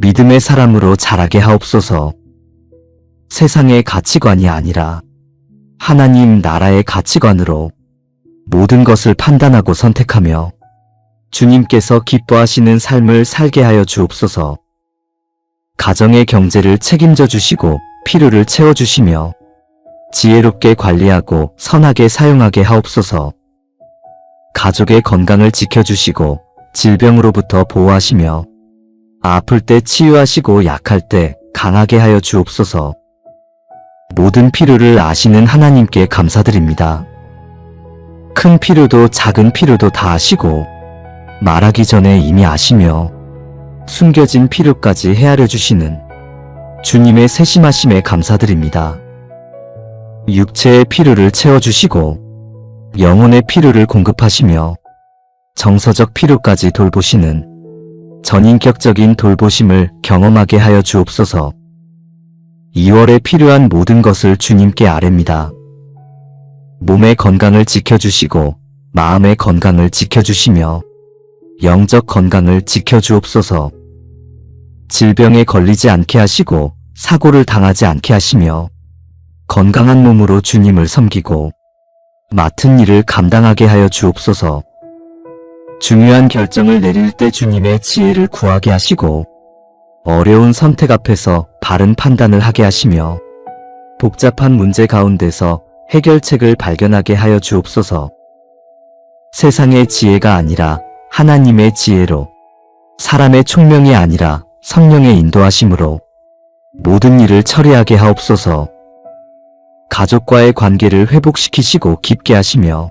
믿음의 사람으로 자라게 하옵소서. 세상의 가치관이 아니라 하나님 나라의 가치관으로 모든 것을 판단하고 선택하며 주님께서 기뻐하시는 삶을 살게 하여 주옵소서. 가정의 경제를 책임져 주시고 필요를 채워주시며 지혜롭게 관리하고 선하게 사용하게 하옵소서. 가족의 건강을 지켜주시고 질병으로부터 보호하시며 아플 때 치유하시고 약할 때 강하게 하여 주옵소서. 모든 필요를 아시는 하나님께 감사드립니다. 큰 필요도 작은 필요도 다 아시고 말하기 전에 이미 아시며 숨겨진 필요까지 헤아려 주시는 주님의 세심하심에 감사드립니다. 육체의 필요를 채워주시고 영혼의 필요를 공급하시며 정서적 필요까지 돌보시는 전인격적인 돌보심을 경험하게 하여 주옵소서. 2월에 필요한 모든 것을 주님께 아뢰입니다. 몸의 건강을 지켜주시고 마음의 건강을 지켜주시며 영적 건강을 지켜주옵소서. 질병에 걸리지 않게 하시고 사고를 당하지 않게 하시며 건강한 몸으로 주님을 섬기고 맡은 일을 감당하게 하여 주옵소서. 중요한 결정을 내릴 때 주님의 지혜를 구하게 하시고 어려운 선택 앞에서 바른 판단을 하게 하시며 복잡한 문제 가운데서 해결책을 발견하게 하여 주옵소서. 세상의 지혜가 아니라 하나님의 지혜로, 사람의 총명이 아니라 성령의 인도하심으로 모든 일을 처리하게 하옵소서. 가족과의 관계를 회복시키시고 깊게 하시며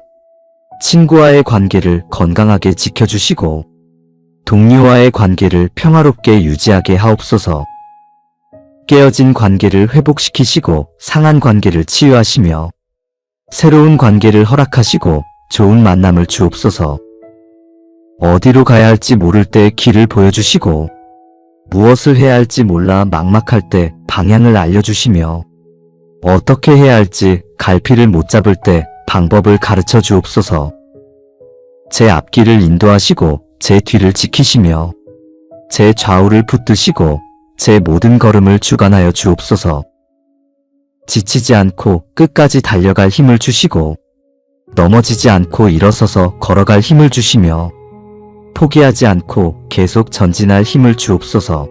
친구와의 관계를 건강하게 지켜주시고 동료와의 관계를 평화롭게 유지하게 하옵소서. 깨어진 관계를 회복시키시고 상한 관계를 치유하시며 새로운 관계를 허락하시고 좋은 만남을 주옵소서. 어디로 가야 할지 모를 때 길을 보여주시고 무엇을 해야 할지 몰라 막막할 때 방향을 알려주시며 어떻게 해야 할지 갈피를 못 잡을 때 방법을 가르쳐 주옵소서. 제 앞길을 인도하시고 제 뒤를 지키시며 제 좌우를 붙드시고 제 모든 걸음을 주관하여 주옵소서. 지치지 않고 끝까지 달려갈 힘을 주시고 넘어지지 않고 일어서서 걸어갈 힘을 주시며 포기하지 않고 계속 전진할 힘을 주옵소서.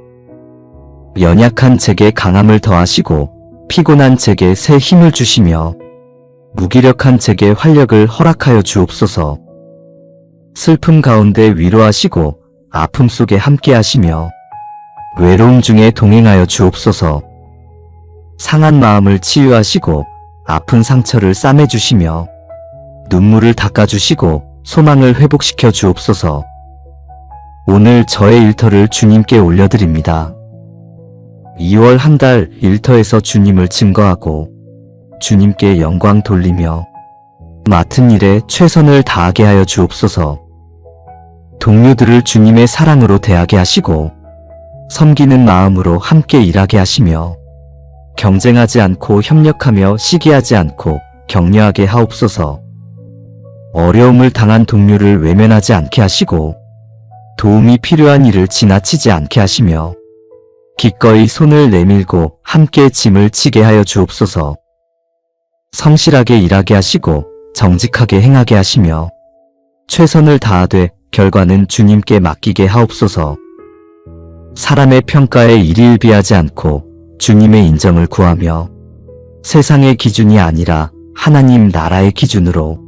연약한 제게 강함을 더하시고 피곤한 제게 새 힘을 주시며 무기력한 제게 활력을 허락하여 주옵소서. 슬픔 가운데 위로하시고 아픔 속에 함께하시며 외로움 중에 동행하여 주옵소서. 상한 마음을 치유하시고 아픈 상처를 싸매주시며 눈물을 닦아주시고 소망을 회복시켜 주옵소서. 오늘 저의 일터를 주님께 올려드립니다. 2월 한 달 일터에서 주님을 증거하고 주님께 영광 돌리며 맡은 일에 최선을 다하게 하여 주옵소서. 동료들을 주님의 사랑으로 대하게 하시고 섬기는 마음으로 함께 일하게 하시며 경쟁하지 않고 협력하며 시기하지 않고 격려하게 하옵소서. 어려움을 당한 동료를 외면하지 않게 하시고 도움이 필요한 일을 지나치지 않게 하시며 기꺼이 손을 내밀고 함께 짐을 지게 하여 주옵소서. 성실하게 일하게 하시고 정직하게 행하게 하시며 최선을 다하되 결과는 주님께 맡기게 하옵소서. 사람의 평가에 일일비하지 않고 주님의 인정을 구하며 세상의 기준이 아니라 하나님 나라의 기준으로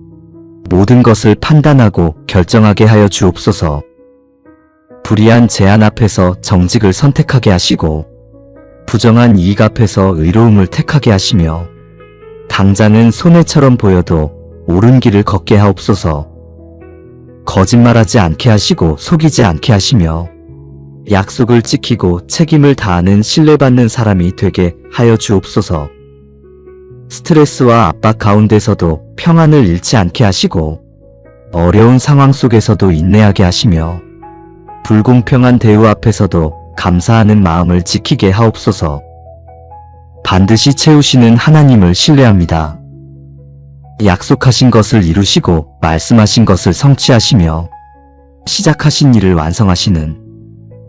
모든 것을 판단하고 결정하게 하여 주옵소서. 불의한 제한 앞에서 정직을 선택하게 하시고 부정한 이익 앞에서 의로움을 택하게 하시며 당장은 손해처럼 보여도 옳은 길을 걷게 하옵소서. 거짓말하지 않게 하시고 속이지 않게 하시며 약속을 지키고 책임을 다하는 신뢰받는 사람이 되게 하여 주옵소서. 스트레스와 압박 가운데서도 평안을 잃지 않게 하시고 어려운 상황 속에서도 인내하게 하시며 불공평한 대우 앞에서도 감사하는 마음을 지키게 하옵소서. 반드시 채우시는 하나님을 신뢰합니다. 약속하신 것을 이루시고 말씀하신 것을 성취하시며 시작하신 일을 완성하시는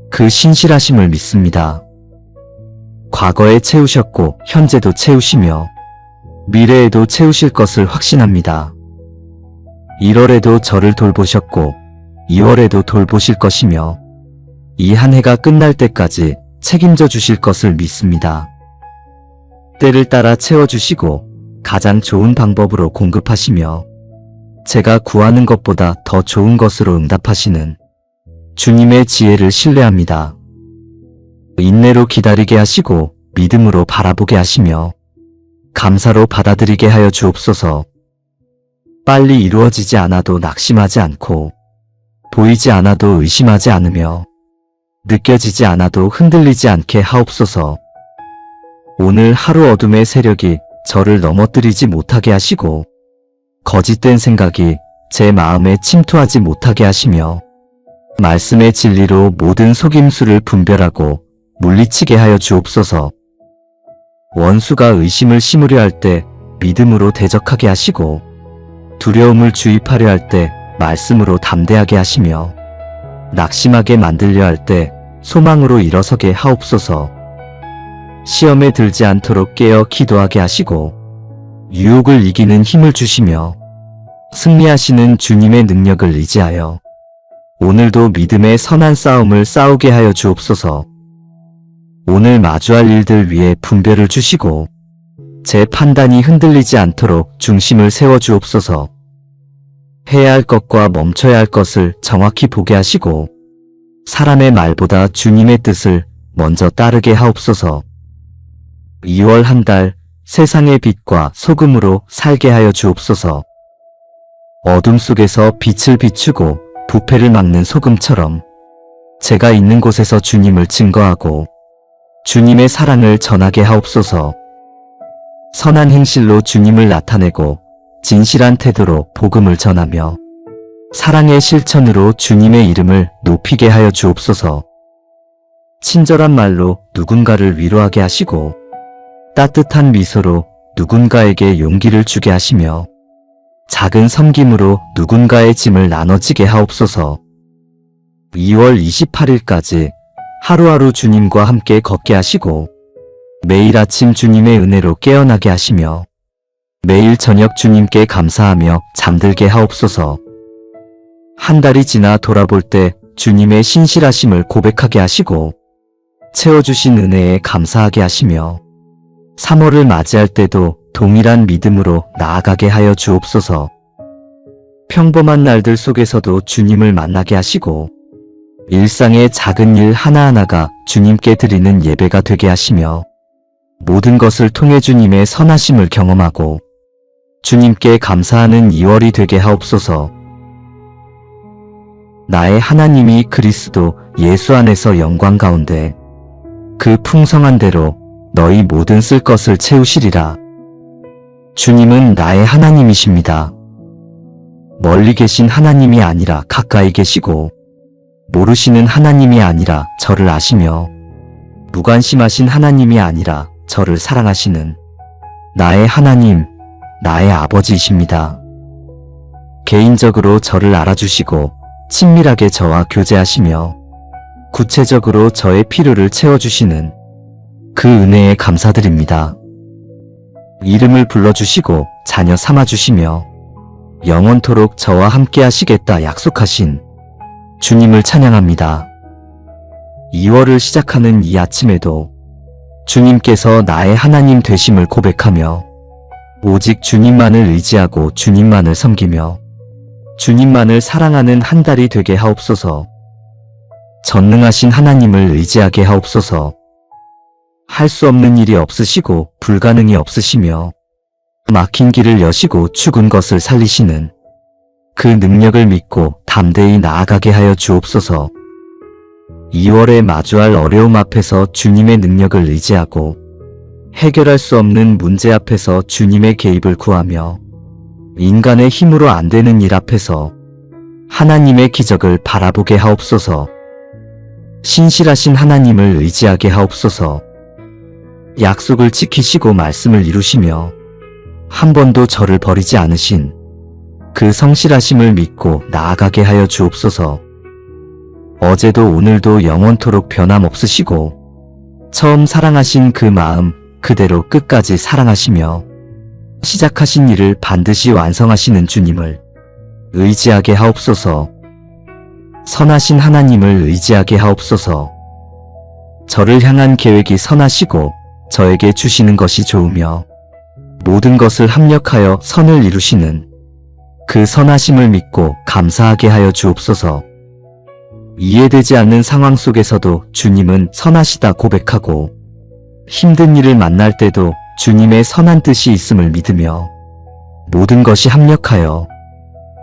그 신실하심을 믿습니다. 과거에 채우셨고 현재도 채우시며 미래에도 채우실 것을 확신합니다. 1월에도 저를 돌보셨고 2월에도 돌보실 것이며 이 한 해가 끝날 때까지 책임져 주실 것을 믿습니다. 때를 따라 채워주시고 가장 좋은 방법으로 공급하시며 제가 구하는 것보다 더 좋은 것으로 응답하시는 주님의 지혜를 신뢰합니다. 인내로 기다리게 하시고 믿음으로 바라보게 하시며 감사로 받아들이게 하여 주옵소서. 빨리 이루어지지 않아도 낙심하지 않고 보이지 않아도 의심하지 않으며 느껴지지 않아도 흔들리지 않게 하옵소서. 오늘 하루 어둠의 세력이 저를 넘어뜨리지 못하게 하시고 거짓된 생각이 제 마음에 침투하지 못하게 하시며 말씀의 진리로 모든 속임수를 분별하고 물리치게 하여 주옵소서. 원수가 의심을 심으려 할 때 믿음으로 대적하게 하시고 두려움을 주입하려 할 때 말씀으로 담대하게 하시며 낙심하게 만들려 할 때 소망으로 일어서게 하옵소서. 시험에 들지 않도록 깨어 기도하게 하시고 유혹을 이기는 힘을 주시며 승리하시는 주님의 능력을 의지하여 오늘도 믿음의 선한 싸움을 싸우게 하여 주옵소서. 오늘 마주할 일들 위에 분별을 주시고 제 판단이 흔들리지 않도록 중심을 세워 주옵소서. 해야 할 것과 멈춰야 할 것을 정확히 보게 하시고 사람의 말보다 주님의 뜻을 먼저 따르게 하옵소서. 2월 한 달 세상의 빛과 소금으로 살게 하여 주옵소서. 어둠 속에서 빛을 비추고 부패를 막는 소금처럼 제가 있는 곳에서 주님을 증거하고 주님의 사랑을 전하게 하옵소서. 선한 행실로 주님을 나타내고 진실한 태도로 복음을 전하며 사랑의 실천으로 주님의 이름을 높이게 하여 주옵소서. 친절한 말로 누군가를 위로하게 하시고 따뜻한 미소로 누군가에게 용기를 주게 하시며 작은 섬김으로 누군가의 짐을 나눠지게 하옵소서. 2월 28일까지 하루하루 주님과 함께 걷게 하시고 매일 아침 주님의 은혜로 깨어나게 하시며 매일 저녁 주님께 감사하며 잠들게 하옵소서. 한 달이 지나 돌아볼 때 주님의 신실하심을 고백하게 하시고 채워주신 은혜에 감사하게 하시며 3월을 맞이할 때도 동일한 믿음으로 나아가게 하여 주옵소서. 평범한 날들 속에서도 주님을 만나게 하시고 일상의 작은 일 하나하나가 주님께 드리는 예배가 되게 하시며 모든 것을 통해 주님의 선하심을 경험하고 주님께 감사하는 2월이 되게 하옵소서. 나의 하나님이 그리스도 예수 안에서 영광 가운데 그 풍성한 대로 너희 모든 쓸 것을 채우시리라. 주님은 나의 하나님이십니다. 멀리 계신 하나님이 아니라 가까이 계시고 모르시는 하나님이 아니라 저를 아시며 무관심하신 하나님이 아니라 저를 사랑하시는 나의 하나님, 나의 아버지이십니다. 개인적으로 저를 알아주시고 친밀하게 저와 교제하시며 구체적으로 저의 필요를 채워주시는 그 은혜에 감사드립니다. 이름을 불러주시고 자녀 삼아주시며 영원토록 저와 함께 하시겠다 약속하신 주님을 찬양합니다. 2월을 시작하는 이 아침에도 주님께서 나의 하나님 되심을 고백하며 오직 주님만을 의지하고 주님만을 섬기며 주님만을 사랑하는 한 달이 되게 하옵소서. 전능하신 하나님을 의지하게 하옵소서. 할 수 없는 일이 없으시고 불가능이 없으시며 막힌 길을 여시고 죽은 것을 살리시는 그 능력을 믿고 담대히 나아가게 하여 주옵소서. 2월에 마주할 어려움 앞에서 주님의 능력을 의지하고 해결할 수 없는 문제 앞에서 주님의 개입을 구하며 인간의 힘으로 안 되는 일 앞에서 하나님의 기적을 바라보게 하옵소서. 신실하신 하나님을 의지하게 하옵소서. 약속을 지키시고 말씀을 이루시며 한 번도 저를 버리지 않으신 그 성실하심을 믿고 나아가게 하여 주옵소서. 어제도 오늘도 영원토록 변함없으시고 처음 사랑하신 그 마음 그대로 끝까지 사랑하시며 시작하신 일을 반드시 완성하시는 주님을 의지하게 하옵소서. 선하신 하나님을 의지하게 하옵소서. 저를 향한 계획이 선하시고 저에게 주시는 것이 좋으며 모든 것을 합력하여 선을 이루시는 그 선하심을 믿고 감사하게 하여 주옵소서. 이해되지 않는 상황 속에서도 주님은 선하시다 고백하고 힘든 일을 만날 때도 주님의 선한 뜻이 있음을 믿으며 모든 것이 합력하여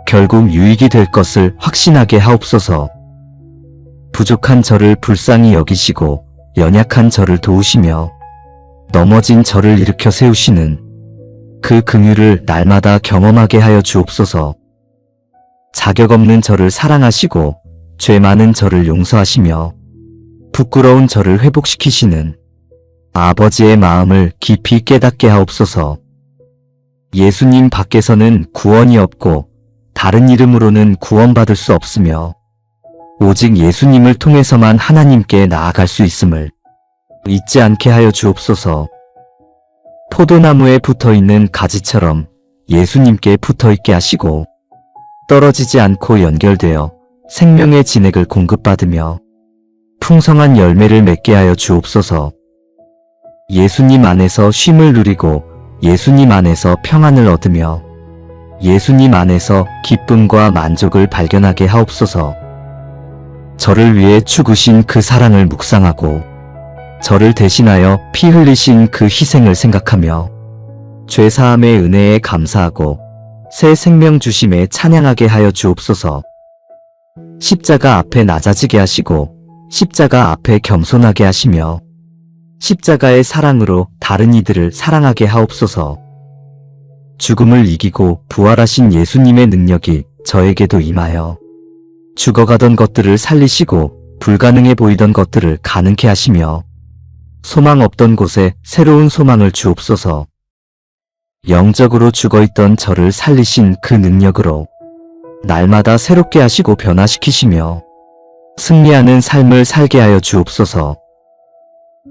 결국 유익이 될 것을 확신하게 하옵소서. 부족한 저를 불쌍히 여기시고 연약한 저를 도우시며 넘어진 저를 일으켜 세우시는 그 긍휼을 날마다 경험하게 하여 주옵소서. 자격 없는 저를 사랑하시고 죄 많은 저를 용서하시며 부끄러운 저를 회복시키시는 아버지의 마음을 깊이 깨닫게 하옵소서. 예수님 밖에서는 구원이 없고 다른 이름으로는 구원받을 수 없으며 오직 예수님을 통해서만 하나님께 나아갈 수 있음을 잊지 않게 하여 주옵소서. 포도나무에 붙어있는 가지처럼 예수님께 붙어있게 하시고 떨어지지 않고 연결되어 생명의 진액을 공급받으며 풍성한 열매를 맺게 하여 주옵소서. 예수님 안에서 쉼을 누리고 예수님 안에서 평안을 얻으며 예수님 안에서 기쁨과 만족을 발견하게 하옵소서. 저를 위해 죽으신 그 사랑을 묵상하고 저를 대신하여 피 흘리신 그 희생을 생각하며 죄사함의 은혜에 감사하고 새 생명 주심에 찬양하게 하여 주옵소서. 십자가 앞에 낮아지게 하시고 십자가 앞에 겸손하게 하시며 십자가의 사랑으로 다른 이들을 사랑하게 하옵소서. 죽음을 이기고 부활하신 예수님의 능력이 저에게도 임하여 죽어가던 것들을 살리시고 불가능해 보이던 것들을 가능케 하시며 소망 없던 곳에 새로운 소망을 주옵소서. 영적으로 죽어있던 저를 살리신 그 능력으로 날마다 새롭게 하시고 변화시키시며 승리하는 삶을 살게 하여 주옵소서.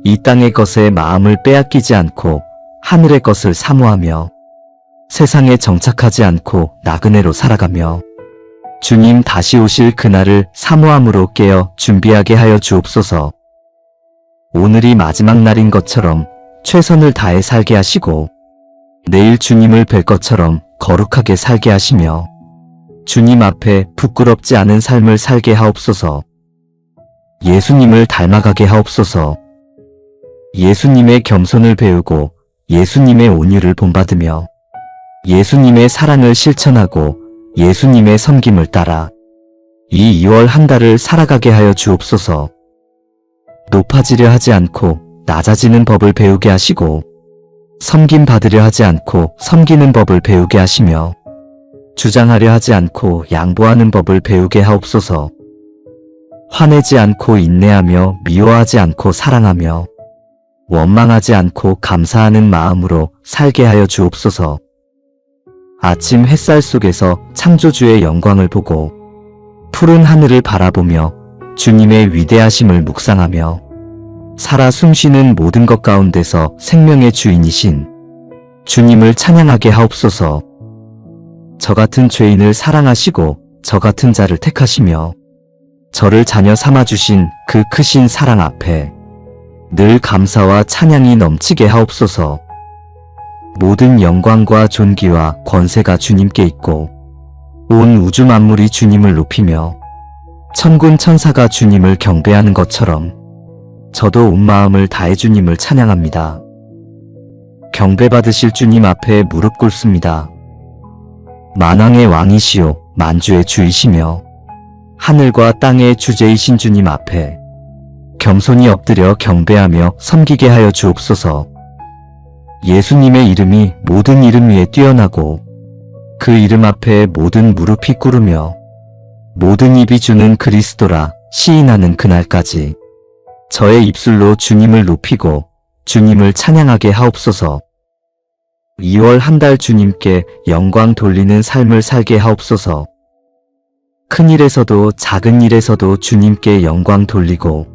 이 땅의 것에 마음을 빼앗기지 않고 하늘의 것을 사모하며 세상에 정착하지 않고 나그네로 살아가며 주님 다시 오실 그날을 사모함으로 깨어 준비하게 하여 주옵소서. 오늘이 마지막 날인 것처럼 최선을 다해 살게 하시고 내일 주님을 뵐 것처럼 거룩하게 살게 하시며 주님 앞에 부끄럽지 않은 삶을 살게 하옵소서. 예수님을 닮아가게 하옵소서. 예수님의 겸손을 배우고 예수님의 온유를 본받으며 예수님의 사랑을 실천하고 예수님의 섬김을 따라 이 2월 한 달을 살아가게 하여 주옵소서. 높아지려 하지 않고 낮아지는 법을 배우게 하시고 섬김 받으려 하지 않고 섬기는 법을 배우게 하시며 주장하려 하지 않고 양보하는 법을 배우게 하옵소서. 화내지 않고 인내하며 미워하지 않고 사랑하며 원망하지 않고 감사하는 마음으로 살게 하여 주옵소서. 아침 햇살 속에서 창조주의 영광을 보고 푸른 하늘을 바라보며 주님의 위대하심을 묵상하며 살아 숨쉬는 모든 것 가운데서 생명의 주인이신 주님을 찬양하게 하옵소서. 저 같은 죄인을 사랑하시고 저 같은 자를 택하시며 저를 자녀 삼아주신 그 크신 사랑 앞에 늘 감사와 찬양이 넘치게 하옵소서. 모든 영광과 존귀와 권세가 주님께 있고 온 우주 만물이 주님을 높이며 천군 천사가 주님을 경배하는 것처럼 저도 온 마음을 다해 주님을 찬양합니다. 경배받으실 주님 앞에 무릎 꿇습니다. 만왕의 왕이시오 만주의 주이시며 하늘과 땅의 주제이신 주님 앞에 겸손히 엎드려 경배하며 섬기게 하여 주옵소서. 예수님의 이름이 모든 이름 위에 뛰어나고 그 이름 앞에 모든 무릎이 꿇으며 모든 입이 주는 그리스도라 시인하는 그날까지 저의 입술로 주님을 높이고 주님을 찬양하게 하옵소서. 2월 한 달 주님께 영광 돌리는 삶을 살게 하옵소서. 큰 일에서도 작은 일에서도 주님께 영광 돌리고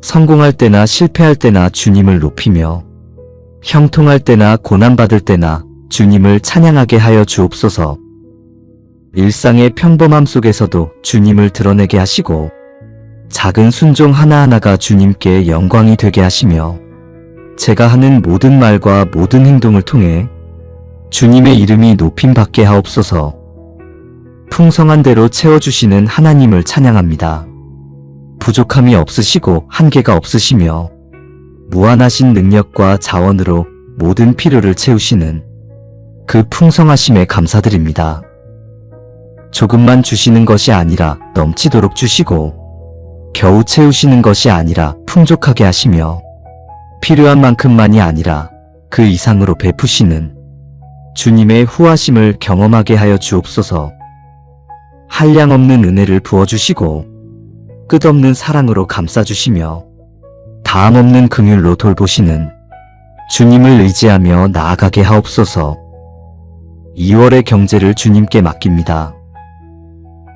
성공할 때나 실패할 때나 주님을 높이며 형통할 때나 고난받을 때나 주님을 찬양하게 하여 주옵소서. 일상의 평범함 속에서도 주님을 드러내게 하시고 작은 순종 하나하나가 주님께 영광이 되게 하시며 제가 하는 모든 말과 모든 행동을 통해 주님의 이름이 높임받게 하옵소서. 풍성한 대로 채워주시는 하나님을 찬양합니다. 부족함이 없으시고 한계가 없으시며 무한하신 능력과 자원으로 모든 필요를 채우시는 그 풍성하심에 감사드립니다. 조금만 주시는 것이 아니라 넘치도록 주시고 겨우 채우시는 것이 아니라 풍족하게 하시며 필요한 만큼만이 아니라 그 이상으로 베푸시는 주님의 후하심을 경험하게 하여 주옵소서. 한량없는 은혜를 부어주시고 끝없는 사랑으로 감싸주시며 다함없는 긍휼로 돌보시는 주님을 의지하며 나아가게 하옵소서. 2월의 경제를 주님께 맡깁니다.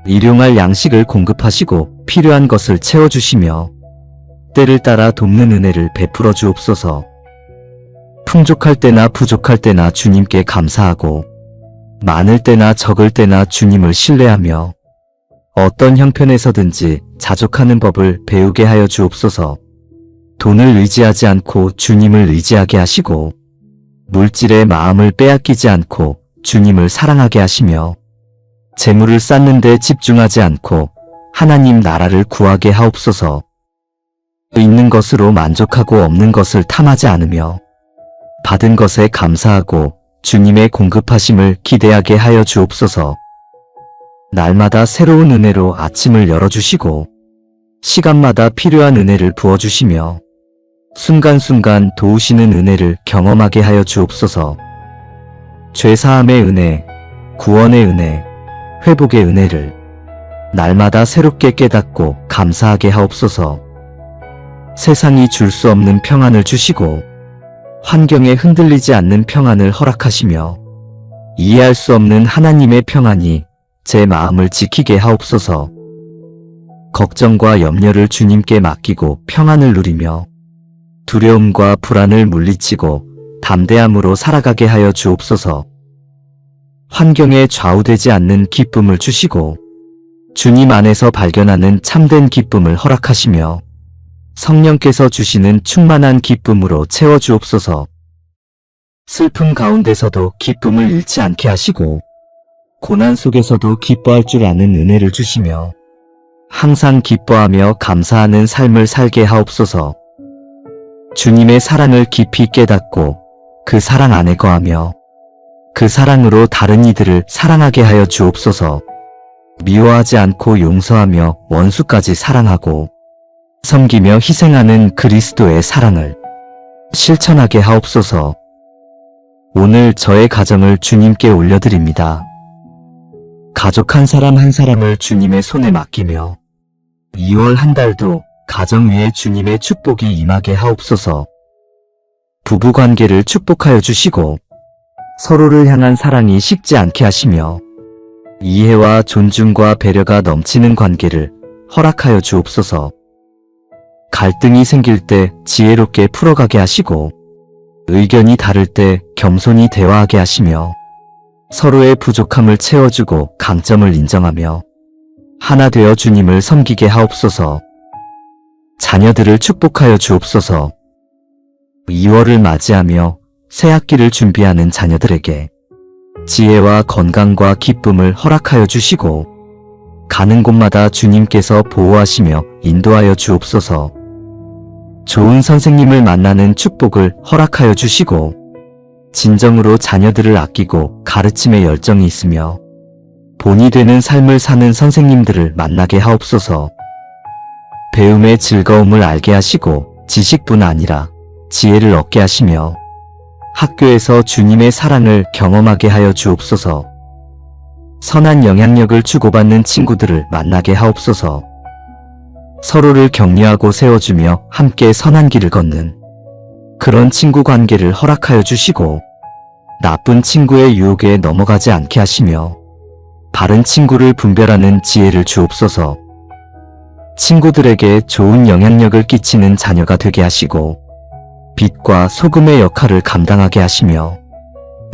일용할 양식을 공급하시고 필요한 것을 채워주시며 때를 따라 돕는 은혜를 베풀어 주옵소서. 풍족할 때나 부족할 때나 주님께 감사하고 많을 때나 적을 때나 주님을 신뢰하며 어떤 형편에서든지 자족하는 법을 배우게 하여 주옵소서. 돈을 의지하지 않고 주님을 의지하게 하시고 물질의 마음을 빼앗기지 않고 주님을 사랑하게 하시며 재물을 쌓는 데 집중하지 않고 하나님 나라를 구하게 하옵소서. 있는 것으로 만족하고 없는 것을 탐하지 않으며 받은 것에 감사하고 주님의 공급하심을 기대하게 하여 주옵소서. 날마다 새로운 은혜로 아침을 열어주시고 시간마다 필요한 은혜를 부어주시며 순간순간 도우시는 은혜를 경험하게 하여 주옵소서. 죄사함의 은혜, 구원의 은혜, 회복의 은혜를 날마다 새롭게 깨닫고 감사하게 하옵소서. 세상이 줄 수 없는 평안을 주시고 환경에 흔들리지 않는 평안을 허락하시며 이해할 수 없는 하나님의 평안이 제 마음을 지키게 하옵소서. 걱정과 염려를 주님께 맡기고 평안을 누리며 두려움과 불안을 물리치고 담대함으로 살아가게 하여 주옵소서. 환경에 좌우되지 않는 기쁨을 주시고 주님 안에서 발견하는 참된 기쁨을 허락하시며 성령께서 주시는 충만한 기쁨으로 채워주옵소서. 슬픔 가운데서도 기쁨을 잃지 않게 하시고 고난 속에서도 기뻐할 줄 아는 은혜를 주시며 항상 기뻐하며 감사하는 삶을 살게 하옵소서. 주님의 사랑을 깊이 깨닫고 그 사랑 안에 거하며 그 사랑으로 다른 이들을 사랑하게 하여 주옵소서. 미워하지 않고 용서하며 원수까지 사랑하고 섬기며 희생하는 그리스도의 사랑을 실천하게 하옵소서. 오늘 저의 가정을 주님께 올려드립니다. 가족 한 사람 한 사람을 주님의 손에 맡기며 2월 한 달도 가정 위에 주님의 축복이 임하게 하옵소서. 부부관계를 축복하여 주시고 서로를 향한 사랑이 식지 않게 하시며 이해와 존중과 배려가 넘치는 관계를 허락하여 주옵소서. 갈등이 생길 때 지혜롭게 풀어가게 하시고 의견이 다를 때 겸손히 대화하게 하시며 서로의 부족함을 채워주고 강점을 인정하며 하나 되어 주님을 섬기게 하옵소서. 자녀들을 축복하여 주옵소서. 2월을 맞이하며 새 학기를 준비하는 자녀들에게 지혜와 건강과 기쁨을 허락하여 주시고 가는 곳마다 주님께서 보호하시며 인도하여 주옵소서. 좋은 선생님을 만나는 축복을 허락하여 주시고 진정으로 자녀들을 아끼고 가르침에 열정이 있으며 본이 되는 삶을 사는 선생님들을 만나게 하옵소서. 배움의 즐거움을 알게 하시고 지식뿐 아니라 지혜를 얻게 하시며 학교에서 주님의 사랑을 경험하게 하여 주옵소서. 선한 영향력을 주고받는 친구들을 만나게 하옵소서. 서로를 격려하고 세워주며 함께 선한 길을 걷는 그런 친구 관계를 허락하여 주시고 나쁜 친구의 유혹에 넘어가지 않게 하시며 바른 친구를 분별하는 지혜를 주옵소서. 친구들에게 좋은 영향력을 끼치는 자녀가 되게 하시고 빛과 소금의 역할을 감당하게 하시며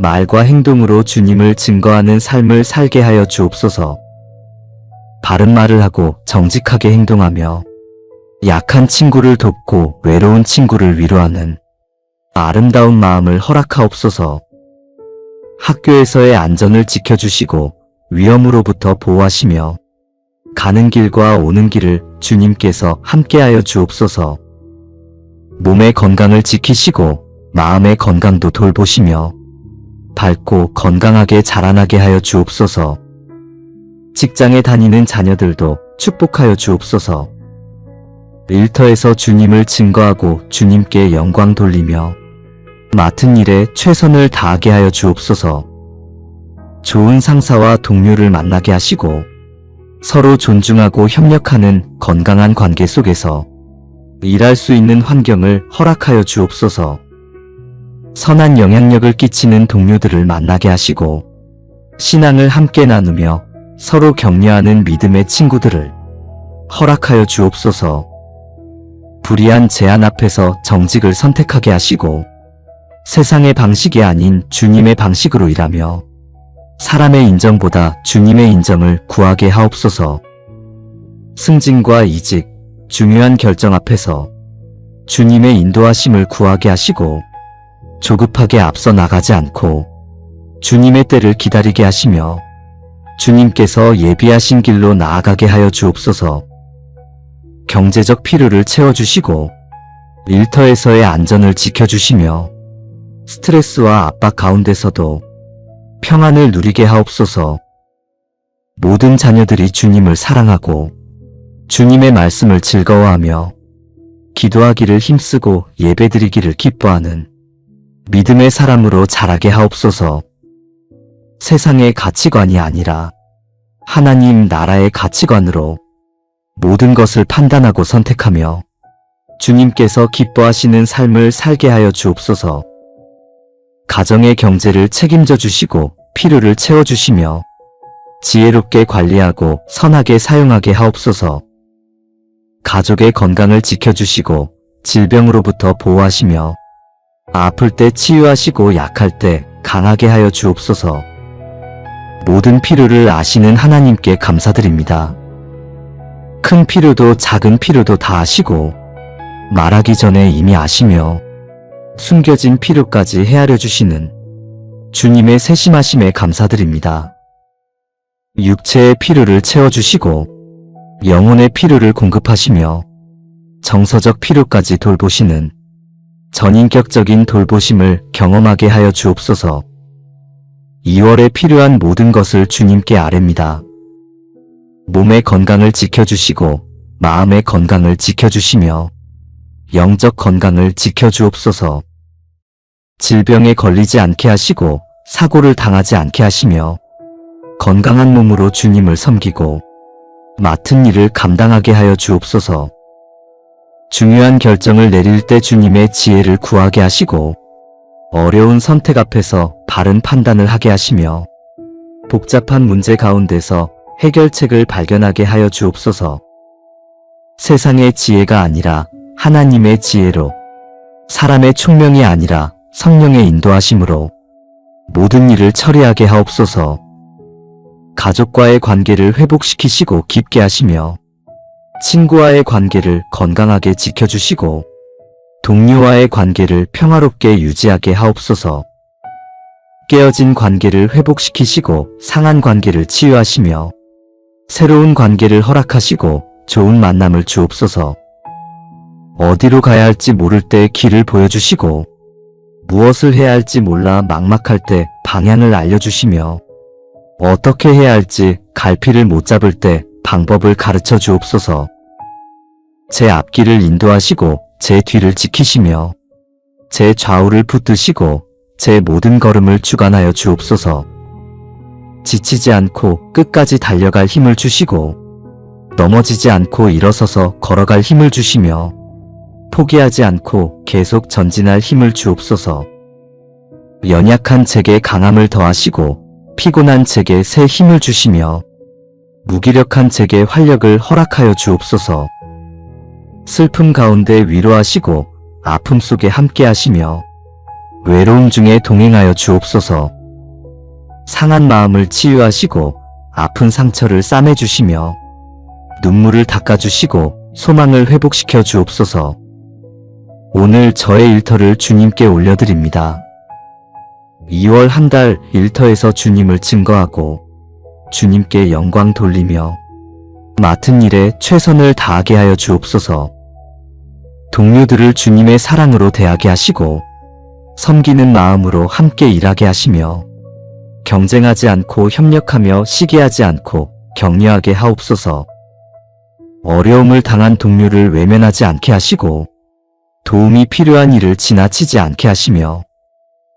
말과 행동으로 주님을 증거하는 삶을 살게 하여 주옵소서. 바른 말을 하고 정직하게 행동하며 약한 친구를 돕고 외로운 친구를 위로하는 아름다운 마음을 허락하옵소서. 학교에서의 안전을 지켜주시고 위험으로부터 보호하시며 가는 길과 오는 길을 주님께서 함께하여 주옵소서. 몸의 건강을 지키시고 마음의 건강도 돌보시며 밝고 건강하게 자라나게 하여 주옵소서. 직장에 다니는 자녀들도 축복하여 주옵소서. 일터에서 주님을 증거하고 주님께 영광 돌리며 맡은 일에 최선을 다하게 하여 주옵소서. 좋은 상사와 동료를 만나게 하시고 서로 존중하고 협력하는 건강한 관계 속에서 일할 수 있는 환경을 허락하여 주옵소서. 선한 영향력을 끼치는 동료들을 만나게 하시고 신앙을 함께 나누며 서로 격려하는 믿음의 친구들을 허락하여 주옵소서. 불의한 제안 앞에서 정직을 선택하게 하시고 세상의 방식이 아닌 주님의 방식으로 일하며 사람의 인정보다 주님의 인정을 구하게 하옵소서. 승진과 이직, 중요한 결정 앞에서 주님의 인도하심을 구하게 하시고 조급하게 앞서 나가지 않고 주님의 때를 기다리게 하시며 주님께서 예비하신 길로 나아가게 하여 주옵소서. 경제적 필요를 채워주시고 일터에서의 안전을 지켜주시며 스트레스와 압박 가운데서도 평안을 누리게 하옵소서. 모든 자녀들이 주님을 사랑하고 주님의 말씀을 즐거워하며 기도하기를 힘쓰고 예배드리기를 기뻐하는 믿음의 사람으로 자라게 하옵소서. 세상의 가치관이 아니라 하나님 나라의 가치관으로 모든 것을 판단하고 선택하며 주님께서 기뻐하시는 삶을 살게 하여 주옵소서. 가정의 경제를 책임져 주시고 필요를 채워주시며 지혜롭게 관리하고 선하게 사용하게 하옵소서. 가족의 건강을 지켜주시고 질병으로부터 보호하시며 아플 때 치유하시고 약할 때 강하게 하여 주옵소서. 모든 필요를 아시는 하나님께 감사드립니다. 큰 필요도 작은 필요도 다 아시고 말하기 전에 이미 아시며 숨겨진 필요까지 헤아려 주시는 주님의 세심하심에 감사드립니다. 육체의 필요를 채워주시고 영혼의 필요를 공급하시며 정서적 필요까지 돌보시는 전인격적인 돌보심을 경험하게 하여 주옵소서. 2월에 필요한 모든 것을 주님께 아뢰입니다. 몸의 건강을 지켜주시고 마음의 건강을 지켜주시며 영적 건강을 지켜주옵소서. 질병에 걸리지 않게 하시고 사고를 당하지 않게 하시며 건강한 몸으로 주님을 섬기고 맡은 일을 감당하게 하여 주옵소서. 중요한 결정을 내릴 때 주님의 지혜를 구하게 하시고 어려운 선택 앞에서 바른 판단을 하게 하시며 복잡한 문제 가운데서 해결책을 발견하게 하여 주옵소서. 세상의 지혜가 아니라 하나님의 지혜로, 사람의 총명이 아니라 성령의 인도하심으로 모든 일을 처리하게 하옵소서. 가족과의 관계를 회복시키시고 깊게 하시며 친구와의 관계를 건강하게 지켜주시고 동료와의 관계를 평화롭게 유지하게 하옵소서. 깨어진 관계를 회복시키시고 상한 관계를 치유하시며 새로운 관계를 허락하시고 좋은 만남을 주옵소서. 어디로 가야 할지 모를 때 길을 보여주시고 무엇을 해야 할지 몰라 막막할 때 방향을 알려주시며 어떻게 해야 할지 갈피를 못 잡을 때 방법을 가르쳐 주옵소서. 제 앞길을 인도하시고 제 뒤를 지키시며 제 좌우를 붙드시고 제 모든 걸음을 주관하여 주옵소서. 지치지 않고 끝까지 달려갈 힘을 주시고 넘어지지 않고 일어서서 걸어갈 힘을 주시며 포기하지 않고 계속 전진할 힘을 주옵소서. 연약한 제게 강함을 더하시고 피곤한 제게 새 힘을 주시며 무기력한 제게 활력을 허락하여 주옵소서. 슬픔 가운데 위로하시고 아픔 속에 함께 하시며 외로움 중에 동행하여 주옵소서. 상한 마음을 치유하시고 아픈 상처를 싸매주시며 눈물을 닦아주시고 소망을 회복시켜 주옵소서. 오늘 저의 일터를 주님께 올려드립니다. 2월 한 달 일터에서 주님을 증거하고 주님께 영광 돌리며 맡은 일에 최선을 다하게 하여 주옵소서. 동료들을 주님의 사랑으로 대하게 하시고 섬기는 마음으로 함께 일하게 하시며 경쟁하지 않고 협력하며 시기하지 않고 격려하게 하옵소서. 어려움을 당한 동료를 외면하지 않게 하시고 도움이 필요한 일을 지나치지 않게 하시며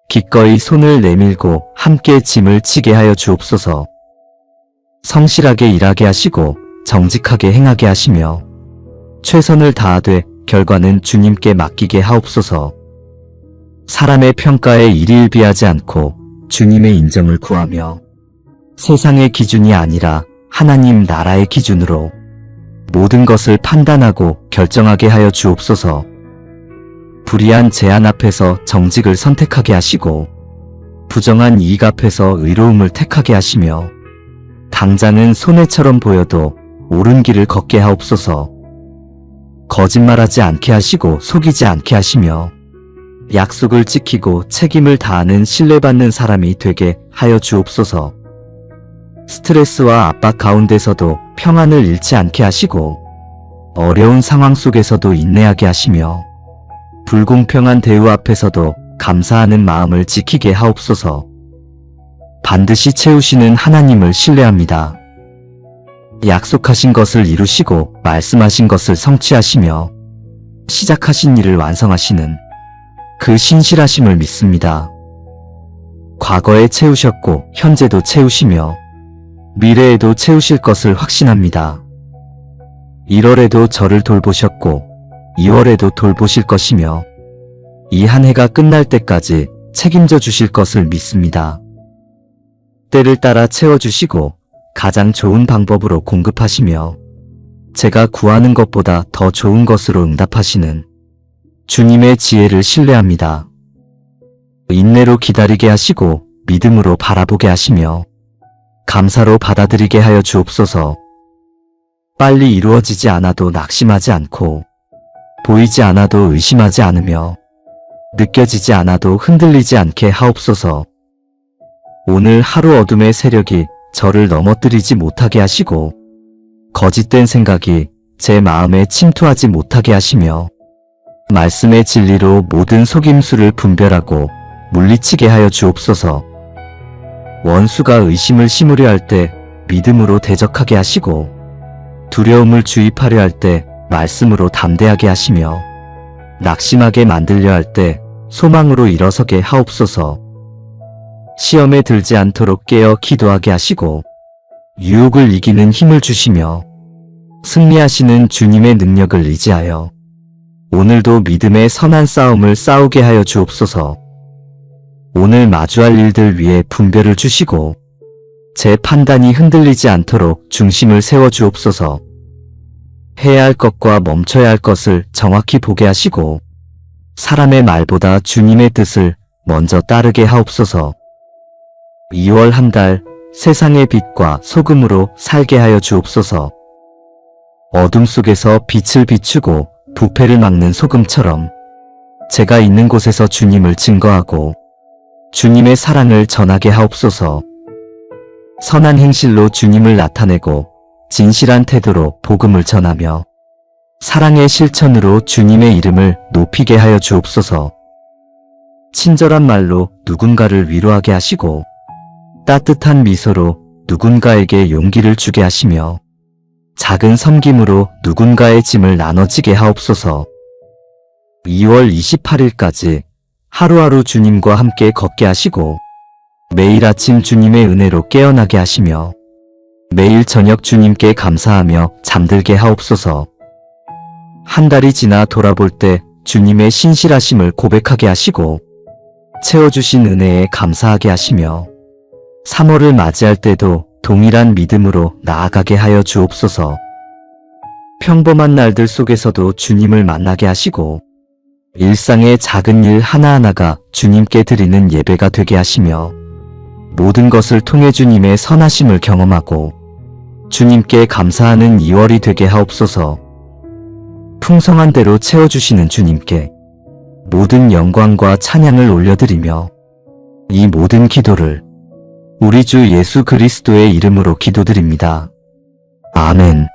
기꺼이 손을 내밀고 함께 짐을 지게 하여 주옵소서. 성실하게 일하게 하시고 정직하게 행하게 하시며 최선을 다하되 결과는 주님께 맡기게 하옵소서. 사람의 평가에 일일비하지 않고 주님의 인정을 구하며 세상의 기준이 아니라 하나님 나라의 기준으로 모든 것을 판단하고 결정하게 하여 주옵소서. 불의한 제한 앞에서 정직을 선택하게 하시고 부정한 이익 앞에서 의로움을 택하게 하시며 당장은 손해처럼 보여도 옳은 길을 걷게 하옵소서. 거짓말하지 않게 하시고 속이지 않게 하시며 약속을 지키고 책임을 다하는 신뢰받는 사람이 되게 하여 주옵소서. 스트레스와 압박 가운데서도 평안을 잃지 않게 하시고 어려운 상황 속에서도 인내하게 하시며 불공평한 대우 앞에서도 감사하는 마음을 지키게 하옵소서. 반드시 채우시는 하나님을 신뢰합니다. 약속하신 것을 이루시고 말씀하신 것을 성취하시며 시작하신 일을 완성하시는 그 신실하심을 믿습니다. 과거에 채우셨고 현재도 채우시며 미래에도 채우실 것을 확신합니다. 1월에도 저를 돌보셨고 2월에도 돌보실 것이며 이 한 해가 끝날 때까지 책임져 주실 것을 믿습니다. 때를 따라 채워주시고 가장 좋은 방법으로 공급하시며 제가 구하는 것보다 더 좋은 것으로 응답하시는 주님의 지혜를 신뢰합니다. 인내로 기다리게 하시고 믿음으로 바라보게 하시며 감사로 받아들이게 하여 주옵소서. 빨리 이루어지지 않아도 낙심하지 않고 보이지 않아도 의심하지 않으며 느껴지지 않아도 흔들리지 않게 하옵소서. 오늘 하루 어둠의 세력이 저를 넘어뜨리지 못하게 하시고 거짓된 생각이 제 마음에 침투하지 못하게 하시며 말씀의 진리로 모든 속임수를 분별하고 물리치게 하여 주옵소서. 원수가 의심을 심으려 할 때 믿음으로 대적하게 하시고 두려움을 주입하려 할 때 말씀으로 담대하게 하시며 낙심하게 만들려 할 때 소망으로 일어서게 하옵소서. 시험에 들지 않도록 깨어 기도하게 하시고 유혹을 이기는 힘을 주시며 승리하시는 주님의 능력을 의지하여 오늘도 믿음의 선한 싸움을 싸우게 하여 주옵소서. 오늘 마주할 일들 위에 분별을 주시고 제 판단이 흔들리지 않도록 중심을 세워 주옵소서. 해야 할 것과 멈춰야 할 것을 정확히 보게 하시고 사람의 말보다 주님의 뜻을 먼저 따르게 하옵소서. 2월 한 달 세상의 빛과 소금으로 살게 하여 주옵소서. 어둠 속에서 빛을 비추고 부패를 막는 소금처럼 제가 있는 곳에서 주님을 증거하고 주님의 사랑을 전하게 하옵소서. 선한 행실로 주님을 나타내고 진실한 태도로 복음을 전하며 사랑의 실천으로 주님의 이름을 높이게 하여 주옵소서. 친절한 말로 누군가를 위로하게 하시고 따뜻한 미소로 누군가에게 용기를 주게 하시며 작은 섬김으로 누군가의 짐을 나눠지게 하옵소서. 2월 28일까지 하루하루 주님과 함께 걷게 하시고 매일 아침 주님의 은혜로 깨어나게 하시며 매일 저녁 주님께 감사하며 잠들게 하옵소서. 한 달이 지나 돌아볼 때 주님의 신실하심을 고백하게 하시고 채워주신 은혜에 감사하게 하시며 3월을 맞이할 때도 동일한 믿음으로 나아가게 하여 주옵소서. 평범한 날들 속에서도 주님을 만나게 하시고 일상의 작은 일 하나하나가 주님께 드리는 예배가 되게 하시며 모든 것을 통해 주님의 선하심을 경험하고 주님께 감사하는 2월이 되게 하옵소서. 풍성한 대로 채워주시는 주님께 모든 영광과 찬양을 올려드리며 이 모든 기도를 우리 주 예수 그리스도의 이름으로 기도드립니다. 아멘.